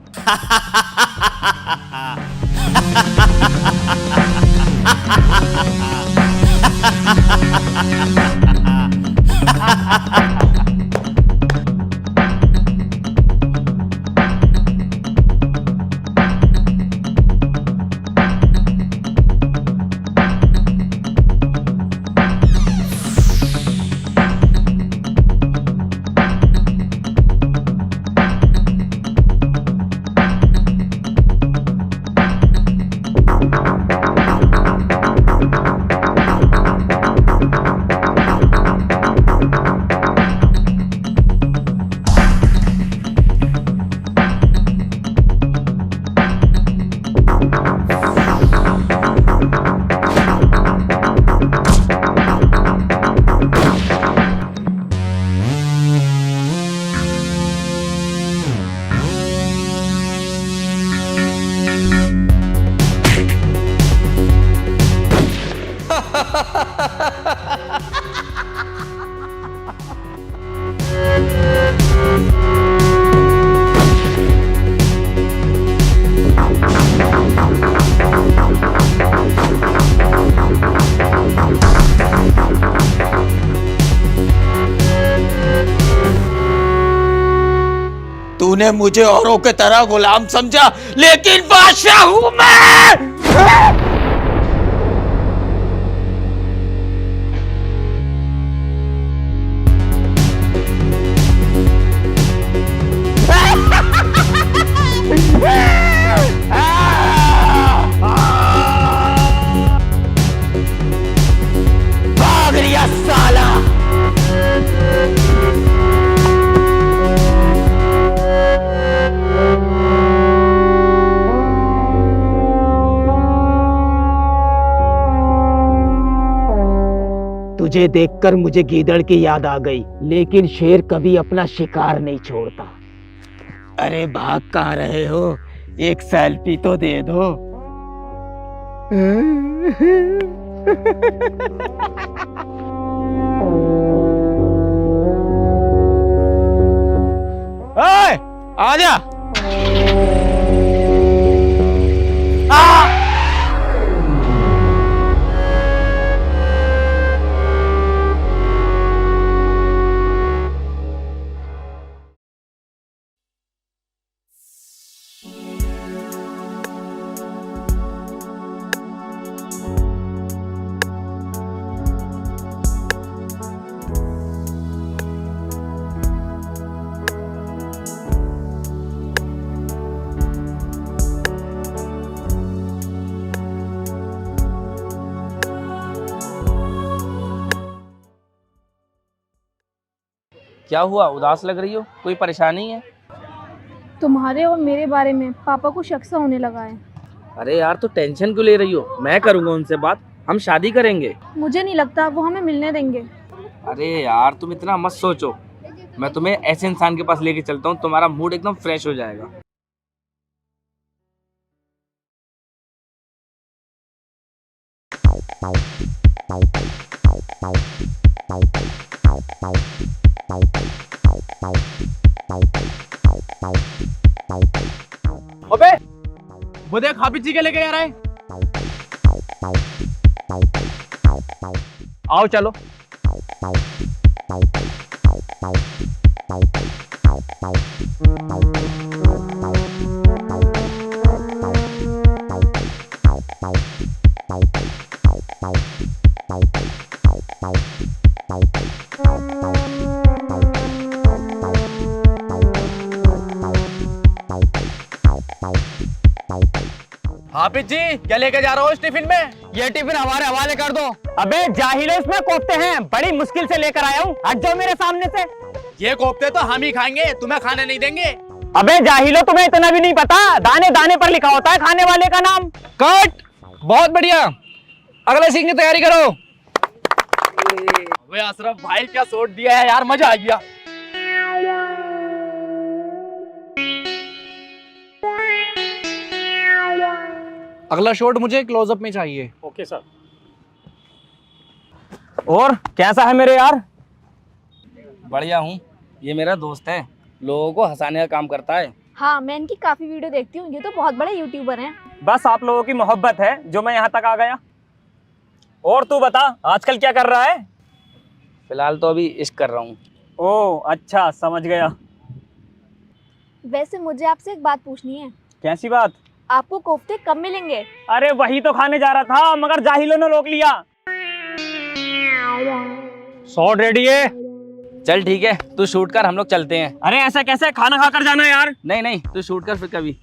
S6: तूने मुझे औरों के तरह गुलाम समझा, लेकिन बादशाह हूं मैं। भाग लिया साला। तुझे देखकर मुझे गीदड़ की याद आ गई, लेकिन शेर कभी अपना शिकार नहीं छोड़ता। अरे भाग कहाँ रहे हो? एक सेल्फी तो दे दो। ओए, आजा।
S4: क्या हुआ, उदास लग रही हो? कोई परेशानी है?
S13: तुम्हारे और मेरे बारे में पापा को शक सा होने लगा है।
S4: अरे यार, तो टेंशन क्यों ले रही हो? मैं करूंगा उनसे बात, हम शादी करेंगे।
S13: मुझे नहीं लगता वो हमें मिलने देंगे।
S4: अरे यार, तुम इतना मत सोचो। मैं तुम्हें ऐसे इंसान के पास लेके चलता हूँ, तुम्हारा मूड एकदम फ्रेश हो जाएगा।
S7: अबे वो देख हाफिज जी के लेके आ रहा है। आओ चलो। हाफिज जी क्या लेके जा रहे हो इस टिफिन में?
S5: ये टिफिन हमारे हवाले कर दो। अबे जाहिलो, इसमें कोफ्ते हैं, बड़ी मुश्किल से लेकर आया हूँ, हट जाओ मेरे सामने से।
S7: ये कोफ्ते तो हम ही खाएंगे, तुम्हें खाने नहीं देंगे।
S5: अबे जाहिलो, तुम्हें इतना भी नहीं पता, दाने दाने पर लिखा होता है खाने वाले का नाम।
S7: कट। बहुत बढ़िया, अगले सीन की तैयारी करो। वे अशरफ भाई क्या शॉट दिया है यार, मजा आ गया। अगला शॉट मुझे क्लोजअप में चाहिए।
S8: Okay sir.
S5: और कैसा है मेरे यार?
S4: बढ़िया हूँ। ये मेरा दोस्त है, लोगों को हंसाने का काम करता है।
S12: हाँ, मैं इनकी काफी वीडियो देखती हूँ, ये तो बहुत बड़े यूट्यूबर हैं।
S5: बस आप लोगों की मोहब्बत है जो मैं यहाँ तक आ गया। और तू बता, आजकल क्या कर रहा है?
S4: फिलहाल तो अभी इश्क कर रहा हूँ।
S5: ओह अच्छा, समझ गया।
S12: वैसे मुझे आपसे एक बात पूछनी है।
S5: कैसी बात?
S12: आपको कोफ्ते कब मिलेंगे?
S5: अरे वही तो खाने जा रहा था, मगर जाहिलों ने रोक लिया। शॉट रेडी है?
S4: चल ठीक है, तू शूट कर, हम लोग चलते हैं।
S5: अरे ऐसा कैसे, खाना खाकर जाना यार।
S4: नहीं नहीं, तू शूट कर फिर कभी।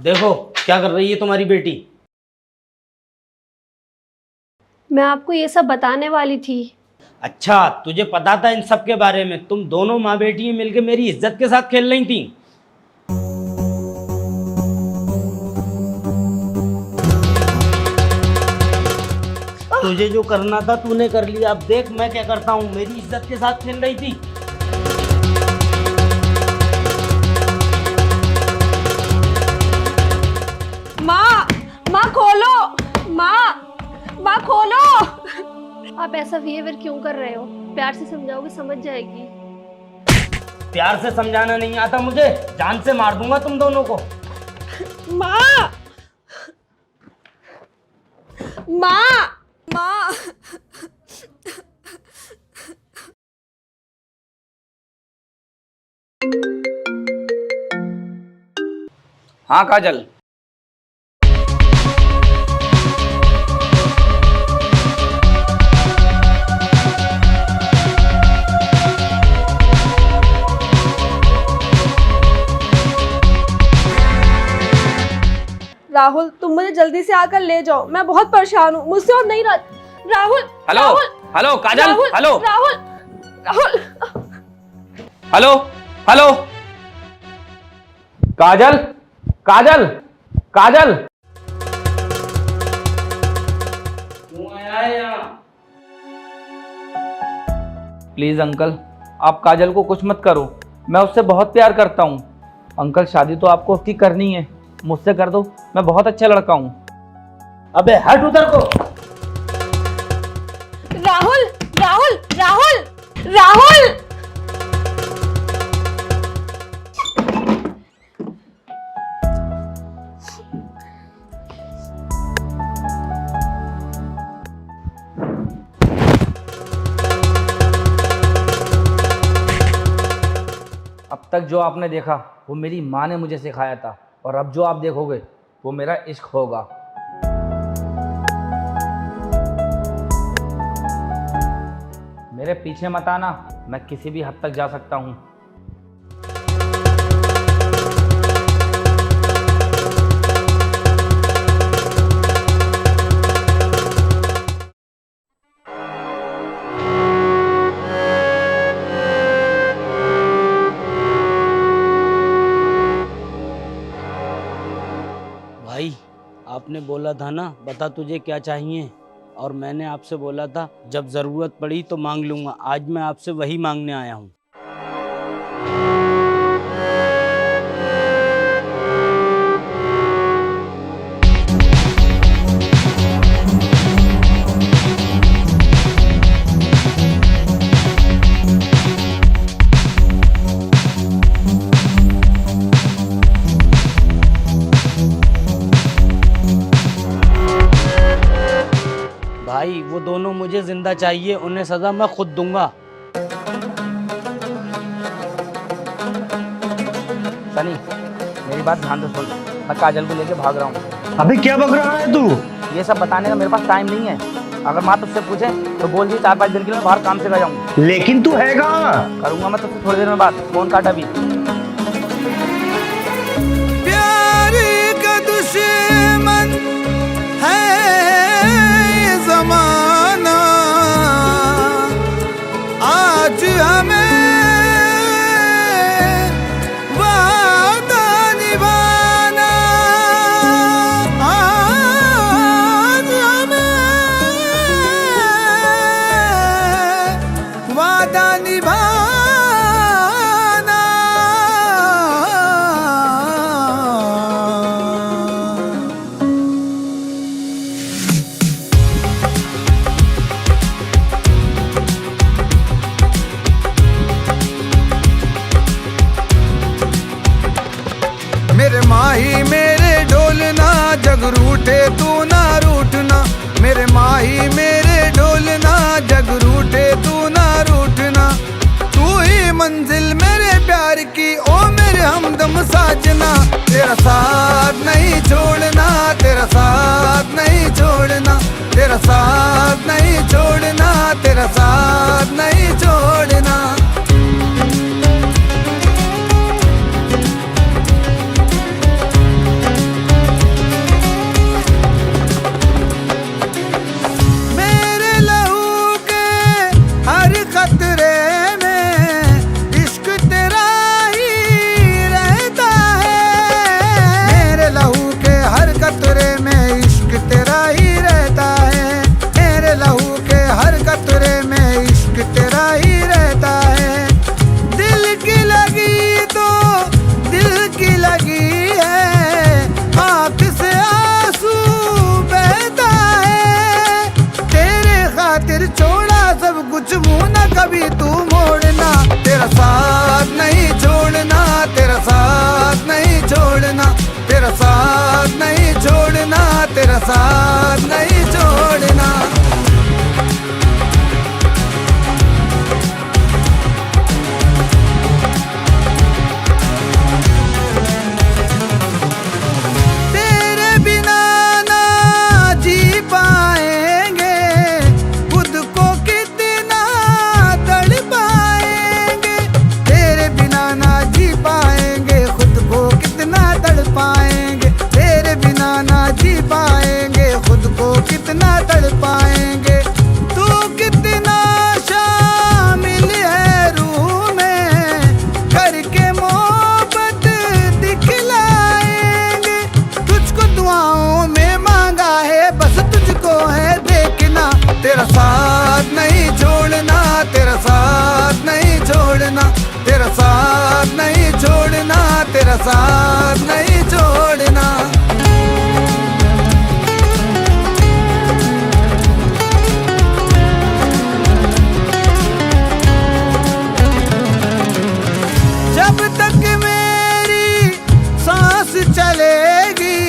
S9: देखो क्या कर रही है तुम्हारी बेटी।
S12: मैं आपको ये सब बताने वाली थी।
S9: अच्छा, तुझे पता था इन सब के बारे में? तुम दोनों माँ बेटी मिलकर मेरी इज्जत के साथ खेल रही थी। तुझे जो करना था तूने कर लिया, अब देख मैं क्या करता हूँ। मेरी इज्जत के साथ खेल रही थी।
S3: माँ खोलो, माँ खोलो।
S12: आप ऐसा बिहेवियर क्यों कर रहे हो? प्यार से समझाओगे समझ जाएगी।
S9: प्यार से समझाना नहीं आता मुझे, जान से मार दूंगा तुम दोनों को।
S3: माँ, माँ, माँ।
S4: हाँ काजल।
S3: राहुल, तुम मुझे जल्दी से आकर ले जाओ, मैं बहुत परेशान हूँ, मुझसे और नहीं रहा। Rahul,
S4: hello hello Kajal, hello
S3: Rahul, Rahul,
S4: hello hello Kajal, Kajal, Kajal. Please uncle, आप काजल को कुछ मत करो, मैं उससे बहुत प्यार करता हूँ। अंकल शादी तो आपको उसकी करनी है, मुझसे कर दो, मैं बहुत अच्छा लड़का हूँ।
S9: अबे हट उधर को।
S3: राहुल, राहुल, राहुल, राहुल।
S4: अब तक जो आपने देखा वो मेरी माँ ने मुझे सिखाया था, और अब जो आप देखोगे वो मेरा इश्क होगा। मेरे पीछे मत आना, मैं किसी भी हद तक जा सकता हूँ।
S9: आपने बोला था ना, बता तुझे क्या चाहिए, और मैंने आपसे बोला था जब ज़रूरत पड़ी तो मांग लूँगा। आज मैं आपसे वही मांगने आया हूँ। भाई वो दोनों मुझे जिंदा चाहिए, उन्हें सजा मैं खुद दूंगा।
S4: सनी मेरी बात ध्यान से सुन, मैं काजल को लेके भाग रहा हूँ।
S8: अबे क्या बक रहा है तू?
S4: ये सब बताने का मेरे पास टाइम नहीं है। अगर माँ तुझसे पूछे तो बोल दी 4-5 दिन के लिए मैं बाहर काम से गया हूँ।
S8: लेकिन तू है कहाँ?
S4: करूंगा मैं तुझसे थोड़ी देर में बात। फोन काटा भी।
S14: प्यार का दुश्मन है ये जमाना, आज हमें वादा निभाना, आज हमें वादा निभाना। मेरे माही मेरे ढोलना, जग रूठे तू ना रूठना। मेरे माही मेरे ढोलना, जग रूठे तू ना रूठना। तू ही मंजिल मेरे प्यार की, ओ मेरे हमदम साजना। तेरा साथ नहीं छोड़ना, तेरा साथ नहीं छोड़ना, तेरा साथ नहीं छोड़ना, तेरा साथ नहीं छोड़ना। मेरे लहू के हर खतरे में इश्क तेरा ही रहता है। मेरे लहू के हर खतरे में इश्क तेरा ही रहता है। मेरे लहू के हर खतरे में इश्क तेरा ही रहता है। दिल की लगी तो दिल की लगी है, आँख से आंसू बहता है। तेरे खातिर छोड़ा सब कुछ, मुँह न कभी तू मोड़ना। तेरा साथ नहीं छोड़ना, तेरा साथ नहीं छोड़ना, तेरा साथ नहीं छोड़ना, तेरा साथ नहीं छोड़ना। तेरे बिना ना जी पाएंगे, खुद को कितना तड़ पाएंगे। तेरे बिना ना जी पाएंगे, खुद को कितना तड़ पाएंगे। तेरे बिना ना जी पाएंगे, खुद को कितना तड़ पाएंगे। तू कितना शामिल है रूह में, करके मोहब्बत दिखलाएंगे। तुझको दुआओं में मांगा है, बस तुझको है देखना। तेरा साथ नहीं छोड़ना, तेरा साथ नहीं छोड़ना, तेरा साथ नहीं छोड़ना, तेरा साथ नहीं छोड़ना। जब तक मेरी सांस चलेगी,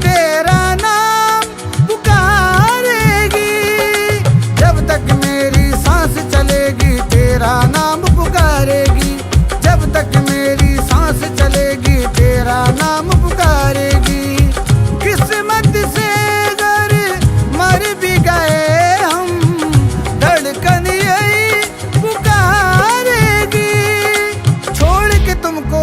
S14: तेरा नाम पुकारेगी। जब तक मेरी सांस चलेगी, तेरा नाम पुकारेगी। जब तक मेरी सांस चलेगी, तेरा नाम पुकारेगी। किस्मत से अगर मर भी गए हम, धड़कन यही पुकारेगी। छोड़ के तुमको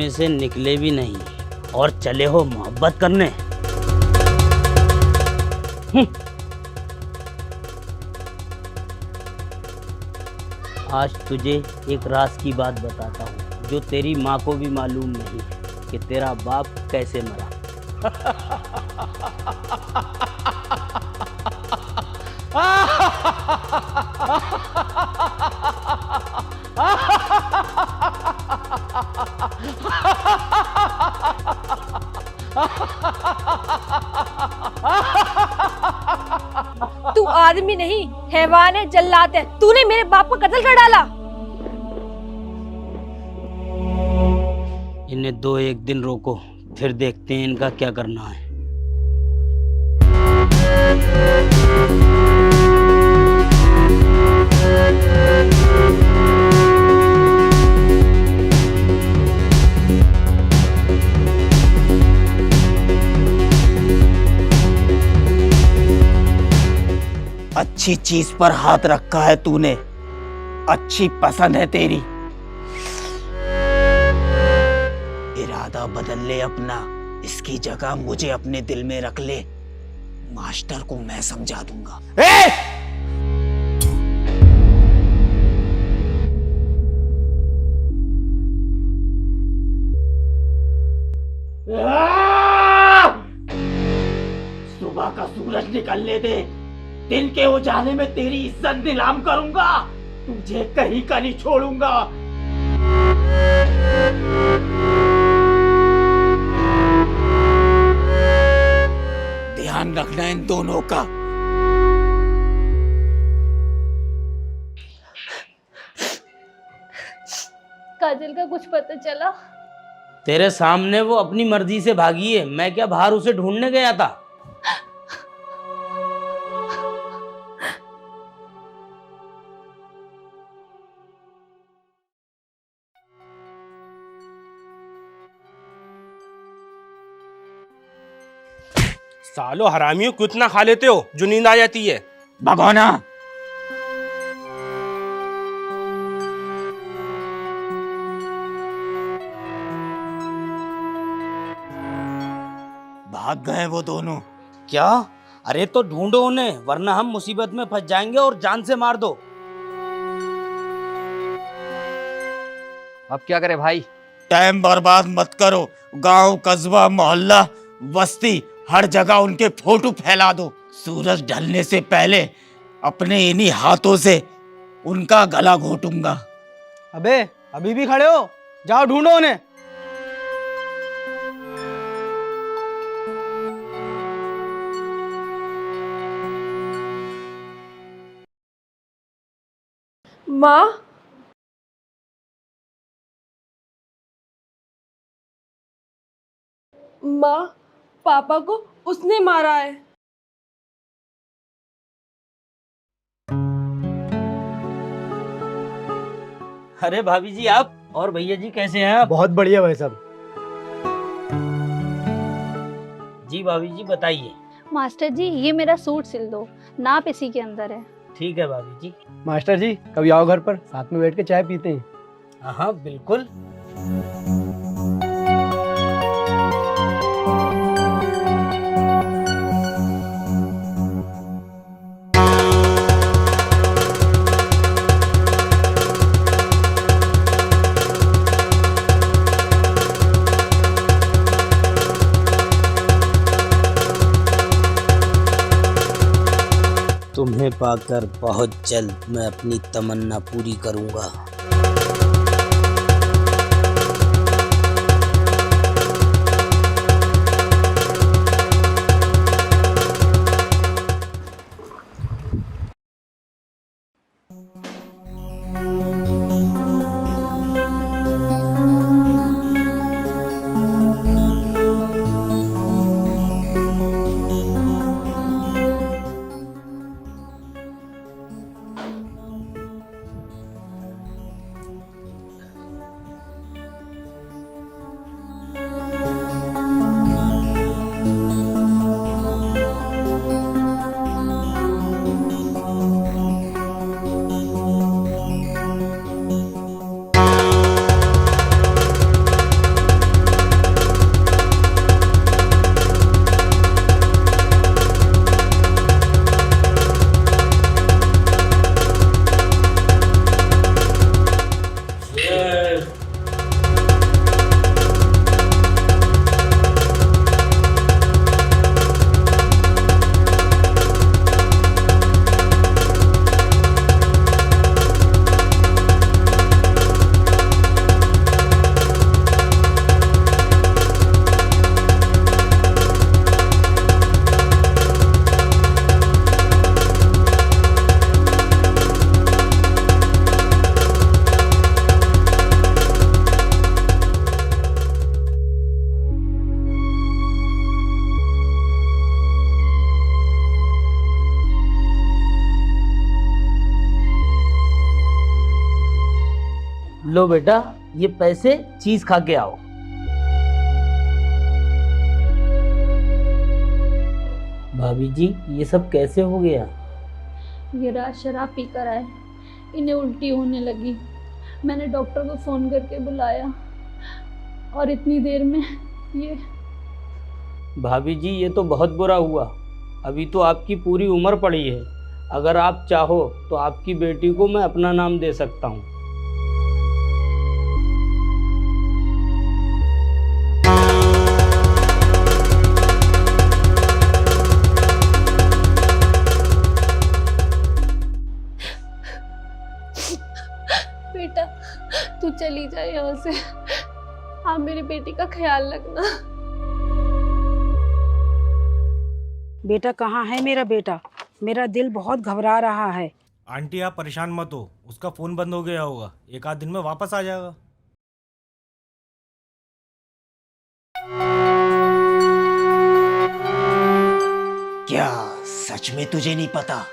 S9: में से निकले भी नहीं और चले हो मोहब्बत करने। आज तुझे एक राज की बात बताता हूँ जो तेरी माँ को भी मालूम नहीं है कि तेरा बाप कैसे मरा।
S12: तू आदमी नहीं, हैवान है, जल्लाद है। तूने मेरे बाप को कत्ल कर डाला।
S9: इन्हें 2-1 दिन रोको, फिर देखते हैं इनका क्या करना है।
S6: अच्छी चीज पर हाथ रखा है तूने, अच्छी पसंद है तेरी। इरादा बदल ले अपना, इसकी जगह मुझे अपने दिल में रख ले। मास्टर को मैं समझा दूंगा। सुबह का सूरज निकलने दे, दिन के उजाले में तेरी इज्जत नीलाम करूंगा। तुझे कहीं का नहीं छोड़ूंगा। ध्यान रखना इन दोनों का।
S13: काजल का कुछ पता चला?
S9: तेरे सामने वो अपनी मर्जी से भागी है, मैं क्या बाहर उसे ढूंढने गया था?
S8: सालो हरामियों, क्यों इतना खा लेते हो जो नींद आ जाती है?
S6: भगोना। भाग गए वो दोनों।
S9: क्या? अरे तो ढूंढो उन्हें, वरना हम मुसीबत में फंस जाएंगे और जान से मार दो।
S19: अब क्या करे भाई?
S6: टाइम बर्बाद मत करो। गांव, कस्बा, मोहल्ला, बस्ती, हर जगह उनके फोटो फैला दो। सूरज ढलने से पहले अपने इन्हीं हाथों से उनका गला घोटूंगा।
S5: अबे अभी भी खड़े हो? जाओ ढूंढो उन्हें।
S3: माँ, माँ, पापा को उसने मारा है।
S9: अरे भाभी जी आप, और भैया जी कैसे हैं आप?
S5: बहुत बढ़िया भाई साहब।
S9: जी भाभी जी बताइए।
S13: मास्टर जी, ये मेरा सूट सिल दो, नाप इसी के अंदर है।
S9: ठीक है भाभी जी।
S5: मास्टर जी कभी आओ घर पर, साथ में बैठ के चाय पीते हैं।
S9: हाँ बिल्कुल। तुम्हें पाकर बहुत जल्द मैं अपनी तमन्ना पूरी करूंगा। लो बेटा, ये पैसे चीज खा के आओ। भाभी जी, ये सब कैसे हो गया?
S13: ये रात शराब पी कर आए, इन्हें उल्टी होने लगी। मैंने डॉक्टर को फ़ोन करके बुलाया और इतनी देर में ये।
S9: भाभी जी, ये तो बहुत बुरा हुआ। अभी तो आपकी पूरी उम्र पड़ी है। अगर आप चाहो तो आपकी बेटी को मैं अपना नाम दे सकता हूँ।
S13: बेटा तू चली जा यहाँ से, आप मेरी बेटी का ख्याल रखना।
S10: बेटा कहाँ है मेरा बेटा? मेरा दिल बहुत घबरा रहा है।
S8: आंटी आप परेशान मत हो, उसका फोन बंद हो गया होगा, एक आध दिन में वापस आ जाएगा।
S6: क्या सच में तुझे नहीं पता?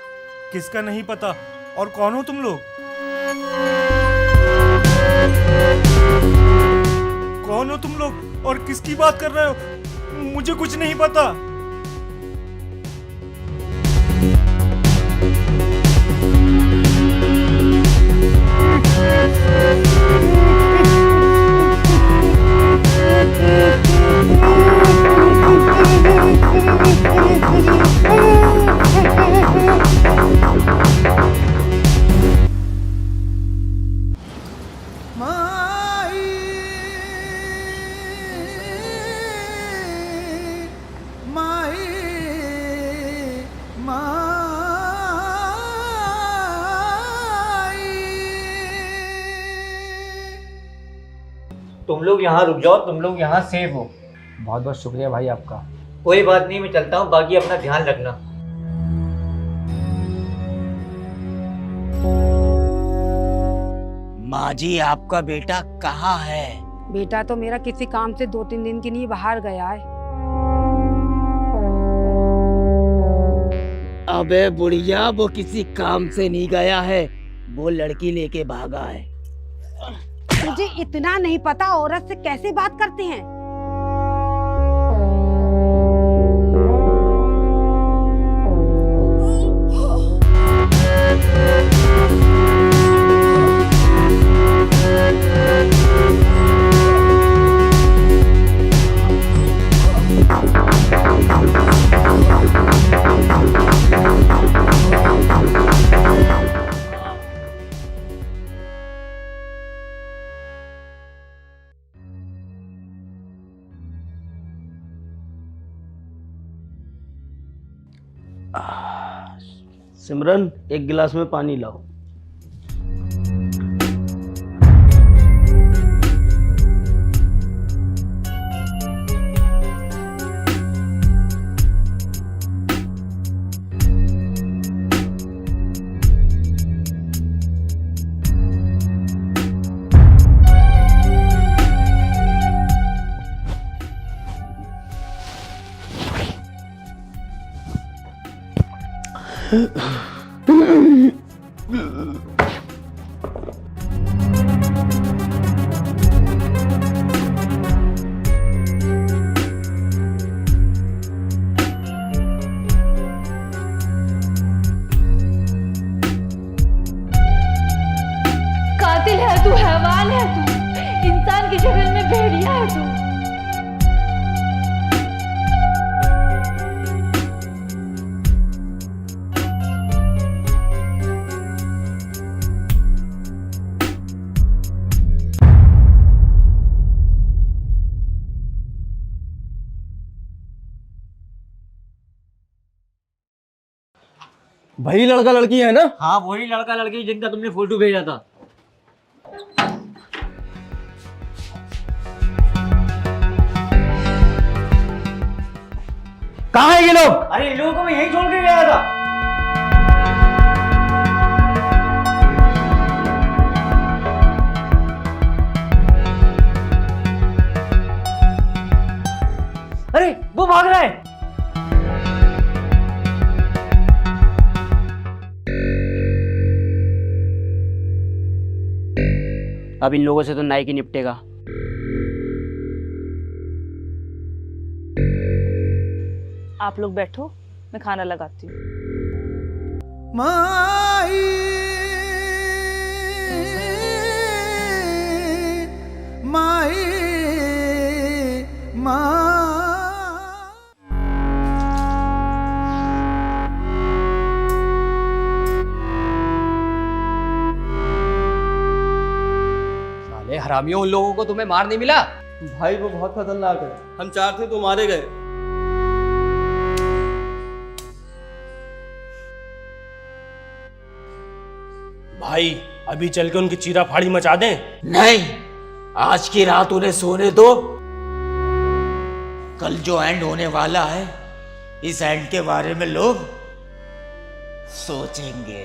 S8: किसका नहीं पता? और कौन हो तुम लोग? कौन हो तुम लोग और किसकी बात कर रहे हो? मुझे कुछ नहीं पता।
S5: तुम लोग यहाँ रुक जाओ, तुम लोग यहाँ सेफ हो।
S4: बहुत बहुत शुक्रिया भाई आपका।
S5: कोई बात नहीं, मैं चलता हूँ, बाकी अपना ध्यान रखना।
S6: माँ जी, आपका बेटा कहाँ है?
S10: बेटा तो मेरा किसी काम से 2-3 दिन के लिए बाहर गया है।
S6: अबे बुढ़िया, वो किसी काम से नहीं गया है, वो लड़की लेके भागा है।
S10: तुझे इतना नहीं पता औरत से कैसे बात करते हैं?
S9: सिमरन, एक गिलास में पानी लाओ।
S13: कातिल है तू, हैवान है तू, इंसान की शक्ल में भेड़िया है तू।
S5: वही लड़का लड़की है ना? हाँ, वही लड़का लड़की जिनका तुमने फोटो भेजा था।
S6: कहाँ है ये लोग?
S5: अरे इन लोगों को मैं यहीं छोड़ के गया था। अरे वो भाग रहा है।
S18: अब इन लोगों से तो नाई की निपटेगा।
S1: आप लोग बैठो, मैं खाना लगाती हूँ।
S14: माई माई
S19: साले हरामियों, उन लोगों को तुम्हें मार नहीं मिला?
S20: भाई वो बहुत खतरनाक है, हम 4 थे तो मारे गए।
S8: भाई अभी चल के उनकी चीरा फाड़ी मचा दें?
S6: नहीं, आज की रात उन्हें सोने दो। कल जो एंड होने वाला है, इस एंड के बारे में लोग सोचेंगे।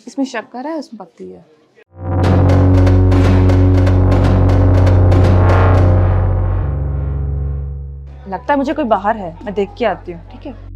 S1: इसमें शक्कर है, उसमें पत्ती है। लगता है मुझे कोई बाहर है, मैं देख के आती हूँ। ठीक है।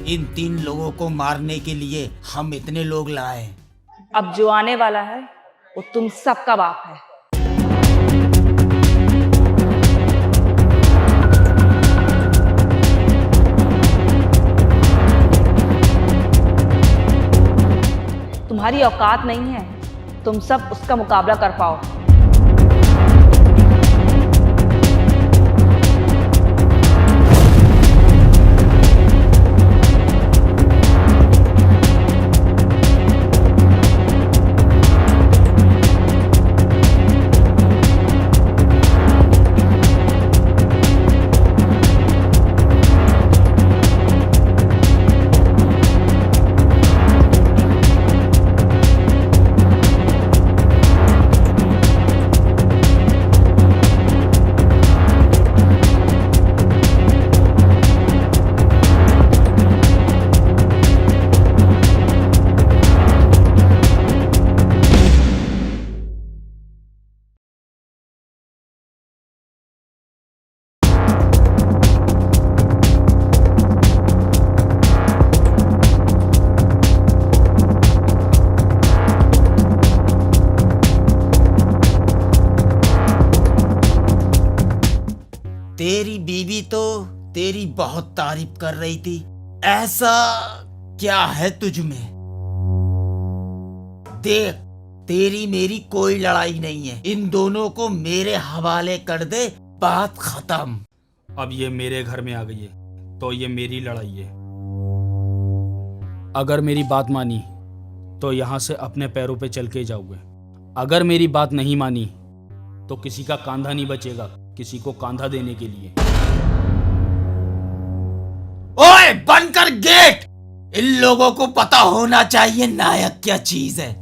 S6: इन 3 लोगों को मारने के लिए हम इतने लोग लाए।
S1: अब जो आने वाला है वो तुम सबका बाप है। तुम्हारी औकात नहीं है तुम सब उसका मुकाबला कर पाओ।
S6: तेरी बीवी तो तेरी बहुत तारीफ कर रही थी, ऐसा क्या है तुझ में? देख, तेरी मेरी कोई लड़ाई नहीं है, इन दोनों को मेरे हवाले कर दे, बात खत्म।
S16: अब ये मेरे घर में आ गई है तो ये मेरी लड़ाई है। अगर मेरी बात मानी तो यहाँ से अपने पैरों पे चल के जाओगे, अगर मेरी बात नहीं मानी तो किसी का कांधा नहीं बचेगा, किसी को कांधा देने के लिए।
S6: ओए बंद कर गेट। इन लोगों को पता होना चाहिए नायक क्या चीज है।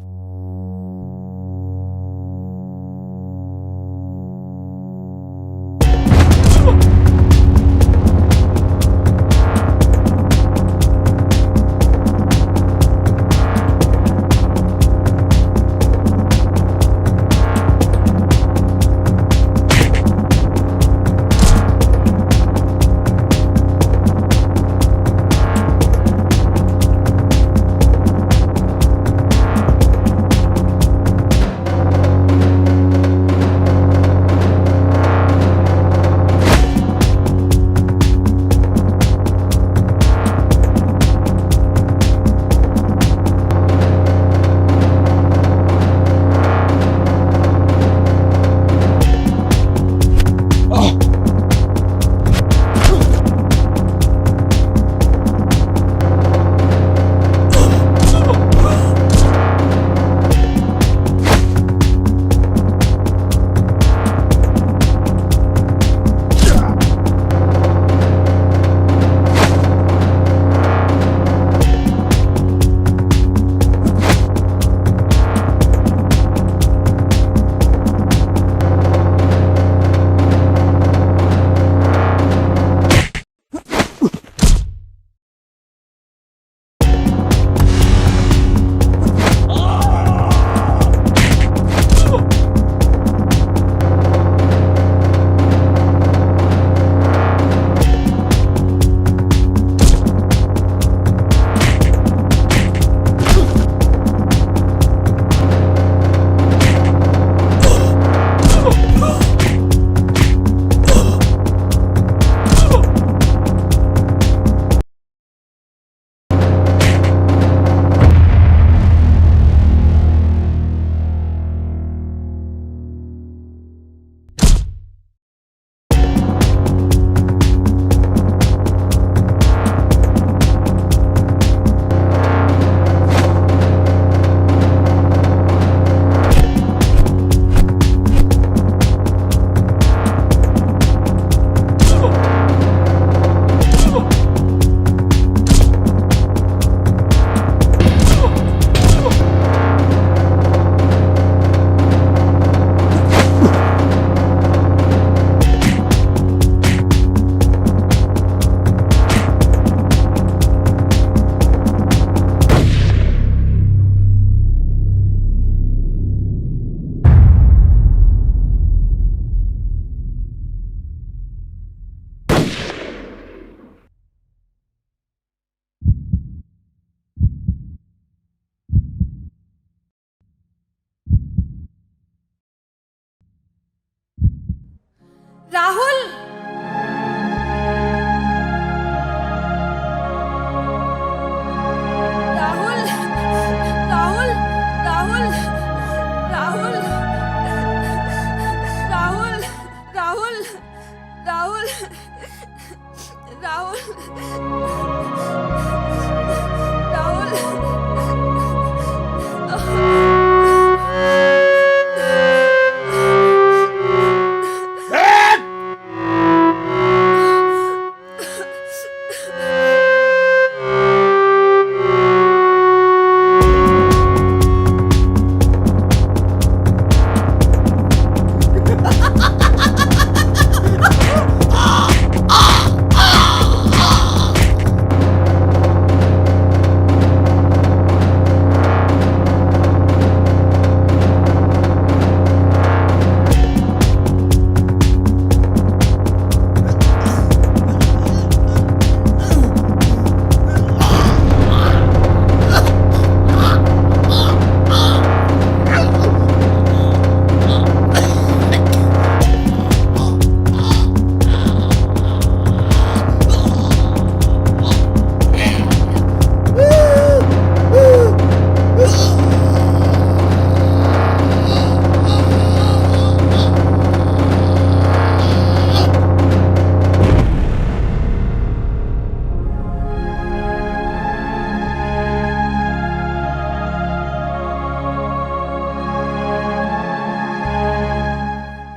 S3: राहुल, राहुल, राहुल, राहुल, राहुल, राहुल, राहुल, राहुल, राहुल,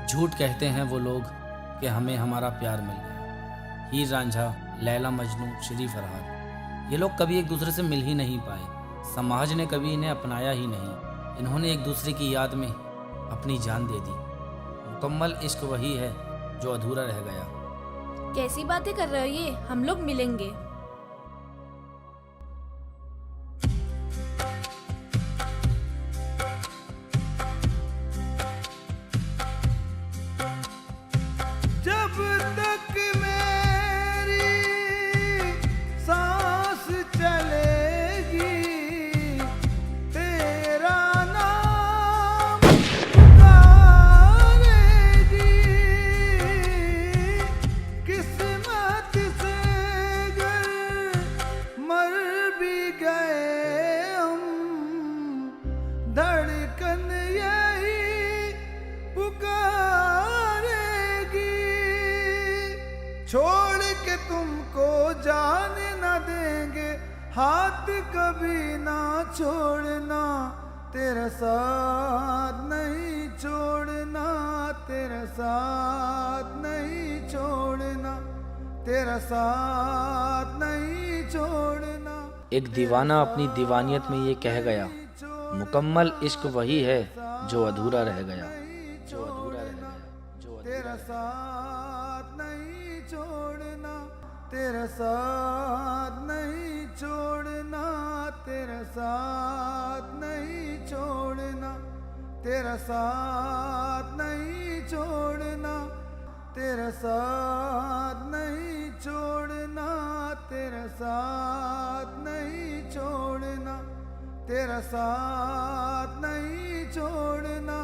S16: झूठ कहते हैं वो लोग कि हमें हमारा प्यार मिल गया। हीर रांझा, लैला मजनू, श्री फरहाद, ये लोग कभी एक दूसरे से मिल ही नहीं पाए। समाज ने कभी इन्हें अपनाया ही नहीं। इन्होंने एक दूसरे की याद में अपनी जान दे दी। मुकम्मल इश्क वही है जो अधूरा रह गया।
S21: कैसी बातें कर रहे हो ये? हम लोग मिलेंगे।
S14: जब तक मेरी सांस चलेगी तेरा नाम पुकारेगी। किस्मत से अगर मर भी गए हम, धड़कन यही पुकारेगी। छोड़ के तुमको जाने न देंगे, हाथ कभी ना छोड़ना, तेरा साथ नहीं छोड़ना, तेरा साथ नहीं छोड़ना, तेरा साथ नहीं छोड़ना।
S22: एक दीवाना अपनी दीवानियत में ये कह गया, मुकम्मल इश्क वही है जो अधूरा रह गया।
S14: तेरा साथ नहीं छोड़ना, तेरा साथ नहीं छोड़ना, तेरा साथ नहीं छोड़ना, तेरा साथ नहीं छोड़ना, तेरा साथ नहीं छोड़ना, तेरा साथ नहीं छोड़ना, तेरा साथ नहीं छोड़ना।